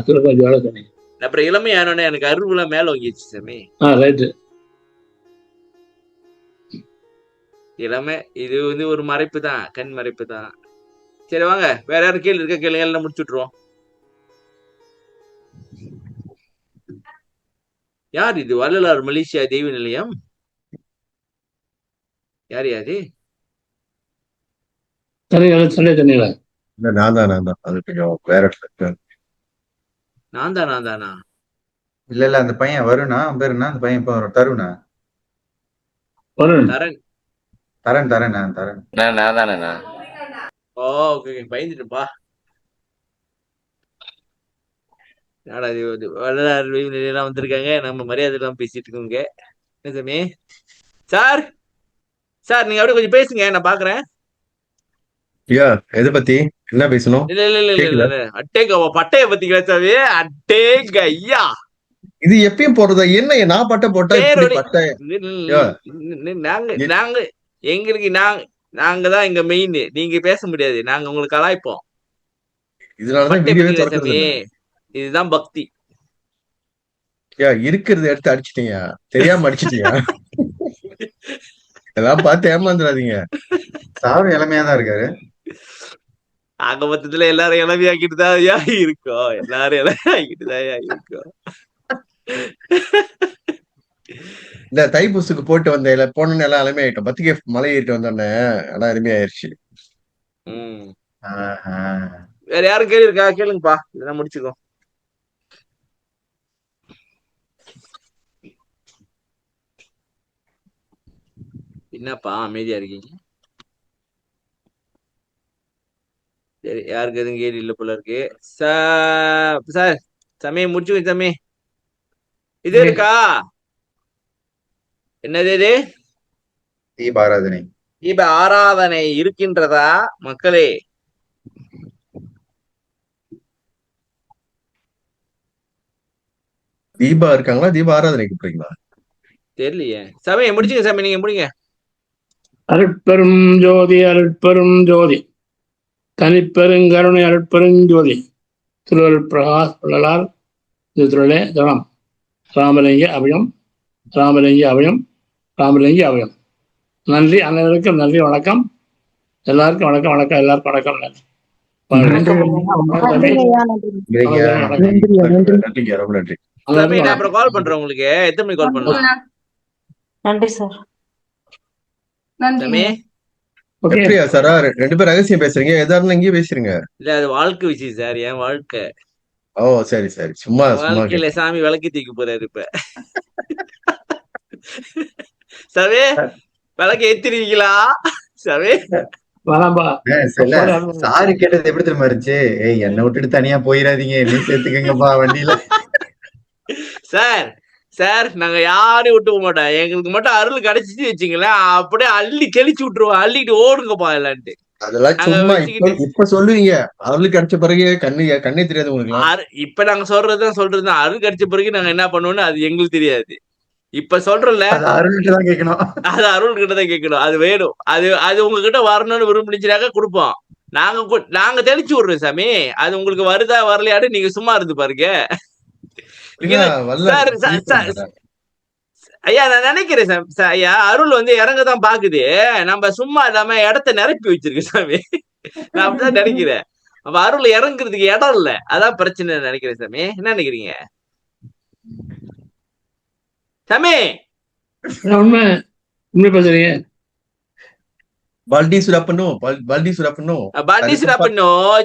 A: திரும்ப ஜோட சொன்னீங்க.
B: அப்புறம் இளமையானோடனே எனக்கு அருள்குள்ள மேல வாங்கிடுச்சு சாமி.
A: ரைட்டு.
B: இளமை இது வந்து ஒரு மறைப்பு தான், கண் மறைப்பு தான். சரி வாங்க, வேற யாரும் கேள்வி இருக்க கேள்வி எல்லாம் முடிச்சு விட்டுருவோம். யார் இது? வள்ளலார் மலேசியா தெய்வ நிலையம்? யார் யாரு?
A: தண்ணியில
D: நான் தான் அது கொஞ்சம் வேற இடத்துல இருக்கு.
B: நான் தானா?
H: இல்ல அந்த பையன் வருணா, அவன் பேரு என்ன? அந்த பையன் இப்ப வரும். தருணா?
A: வருண்.
B: தரன்.
H: நான் தானேண்ணா.
B: ஓ ஓகே, பயந்துட்டுப்பா. என்னடா இது வள்ளலார் தெய்வ நிலையெல்லாம் வந்திருக்காங்க, நம்ம மரியாதை எல்லாம் பேசிட்டு இருக்கோங்க. என்ன சாமி? சார் நீங்க அப்படியே கொஞ்சம் பேசுங்க, நான் பாக்குறேன்.
D: ஐயா எதை பத்தி என்ன பேசணும்?
B: இல்ல அட்டேங்க பட்டைய பத்தி சாமி. அட்டேங்க ஐயா,
D: இது எப்பயும் போடுறதா? என்ன நான் பட்டை போட்டா இப்படி பட்டை?
B: நாங்க எங்களுக்கு நாங்க தான் இங்க மெயின், நீங்க பேச முடியாது, நாங்க உங்களுக்கு கலாய்ப்போம்.
D: இதனாலதான் வீடியோவே திறக்கிறது இல்ல.
B: இதுதான் பக்தி.
D: இருக்கிறத எடுத்து அடிச்சிட்டீங்க, தெரியாம அடிச்சிட்டீங்க. எல்லாம் பார்த்து ஏமாந்துடாதீங்க.
H: சாரும் இளமையா தான் இருக்காரு.
B: ஆக மொத்தத்துல எல்லாரும் இளமையாக்கிட்டு தான் ஐயா இருக்கோம். எல்லாரும் இளமையாக்கிட்டு தான் ஐயா இருக்கோம்.
D: இந்த தைப்பூசுக்கு போட்டு வந்த போனோன்னு எல்லாம் இளமையா ஆயிட்டோம். பத்திரிகை மலை ஏறிட்டு வந்தோடனே எல்லாம் அருமையாயிருச்சு.
B: வேற யாரும் கேள்வி இருக்கா? கேளுங்கப்பா, இதெல்லாம் முடிச்சுக்கோ. என்னப்பா அமைதியா இருக்கீங்க? சரி, யாருக்கு எதுவும் கேள்வி இல்லை போல இருக்கு. சார் சமயம் முடிச்சுக்கோ. சாமி இது இருக்கா? என்னது இது?
H: தீபாராதனை.
B: தீப ஆராதனை இருக்கின்றதா மக்களே?
D: தீபா இருக்காங்களா? தீப ஆராதனைக்கு போறீங்களா?
B: தெரியலையே. சமயம் முடிச்சுங்க சாமி, நீங்க முடிங்க.
A: அருட்பெரும் ஜோதி அருட்பெரும் ஜோதி தனிப்பெருங்கருணை அருட்பெருஞ்சோதி திருவருட் பிரகாஷ் வள்ளலார் திருத்துறையே தனம். ராமலிங்க அபயம், ராமலிங்க அபயம், ராமலிங்க அபயம். நன்றி, அனைவருக்கும் நன்றி, வணக்கம். எல்லாருக்கும் வணக்கம். எல்லாருக்கும் வணக்கம்.
D: நன்றிங்க, ரொம்ப நன்றி.
B: நான் அப்புறம் கால் பண்றேன் உங்களுக்கு. எத்தனை மணிக்கு கால் பண்ணுவேன்?
C: நன்றி சார்.
B: சாமி
D: எப்படியா சாரா 2 பேரும் ரகசியம் பேசுறீங்க? எதா இருந்தாலும் இங்கேயே பேசுறீங்க.
B: இல்ல, அது வாழ்க்கை விஷயம் சார், என் வாழ்க்கை.
D: ஓ சரி சும்மா
B: வாழ்க்கையில சாமி விளக்கி தூக்கி போறாரு இப்ப. சவே விளக்கு ஏத்திருக்கீங்களா? சவே
H: சாரு கேட்டது எப்படி தெரியுமா இருந்துச்சு? என்னை விட்டுட்டு தனியா போயிடாதீங்க, நீ சேர்த்துக்கங்கப்பா வண்டியில.
B: சார் நாங்க யாரையும் விட்டு போக மாட்டோம். எங்களுக்கு மட்டும் அருள் கிடைச்சிச்சு வச்சுங்களேன், அப்படியே அள்ளி தெளிச்சு விட்டுருவோம். அள்ளிட்டு ஓடுங்கப்பா எல்லான்ட்டு.
D: அதெல்லாம் சும்மா இப்ப சொல்லுவீங்க. அருள் கிடைச்ச பிறகு கண்ணே தெரியாது உங்களுக்கு.
B: இப்ப நாங்க சொல்றதுதான் அருள் கிடைச்ச பிறகு நாங்க என்ன பண்ணுவோம்னு அது எங்களுக்கு தெரியாது. இப்ப சொல்றோம்ல,
H: அருள்கிட்ட தான் கேட்கணும்.
B: அது அருள்கிட்ட தான் கேட்கணும். அது வேணும். அது உங்ககிட்ட வரணும்னு விரும்பிச்சுனாக்க கொடுப்போம். நாங்க தெளிச்சு விடுறோம் சாமி. அது உங்களுக்கு வருதா வரலையாடு நீங்க சும்மா இருந்து பாருங்க. ஐயா நான் நினைக்கிறேன் ஐயா, அருள் வந்து இறங்கதான் பாக்குது. நம்ம சும்மா இல்லாம இடத்த நிரப்பி வச்சிருக்கு சாமி. நான் அப்படிதான் நினைக்கிறேன். அப்ப அருள் இறங்குறதுக்கு இடம் இல்ல, அதான் பிரச்சனை நினைக்கிறேன் சாமி. என்ன நினைக்கிறீங்க சாமி?
A: உண்மை பேசுறீங்க.
D: Baldi sudah penuh.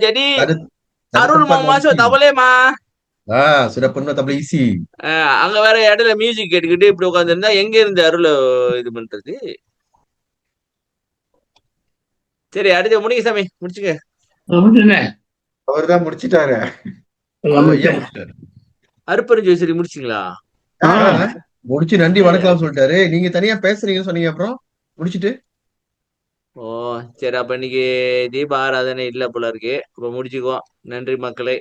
B: Jadi Arul mau masuk tak boleh mah.
D: Sudah penuh, tak boleh isi.
B: அங்க வேற இடையில மியூசிக் கேட்டுக்கிட்டு இப்படி உட்கார்ந்து இருந்தா எங்க இருந்து அருள் இது பண்றது? சரி, அடுத்து முடிங்க சாமி, முடிச்சுங்க.
H: அவர்தான் முடிச்சிட்டாரு.
B: அருப்பெருஞ்சோதி முடிச்சிங்களா?
D: முடிச்சு நன்றி வணக்கம் சொல்லிட்டாரு. நீங்க தனியா பேசுறீங்கன்னு சொன்னீங்க, அப்புறம் முடிச்சிட்டு.
B: ஓ சரி, அப்ப இன்னைக்கு தீப ஆராதனை இல்ல போல இருக்கு. அப்ப முடிச்சுக்குவோம். நன்றி மக்களே.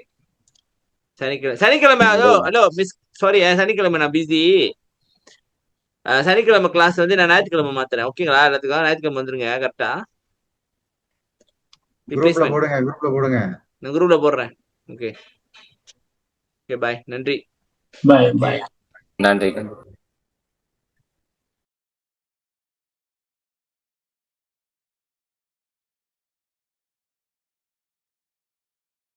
B: சனிக்கிழமை ஹலோ மிஸ், சாரி, சனிக்கிழமை நான் பிஸி. சனிக்கிழமை கிளாஸ் வந்து நான் ஞாயிற்றுக்கிழமை மாத்துறேன். ஓகேங்களா? எல்லாத்துக்கும் ஞாயிற்றுக்கிழமை வந்துருங்க கரெக்டா.
H: குரூப்ல போடுங்க.
B: நான் குரூப்ல போடுறேன். ஓகே, பாய். நன்றி.
A: பாய் பாய்.
I: நன்றி.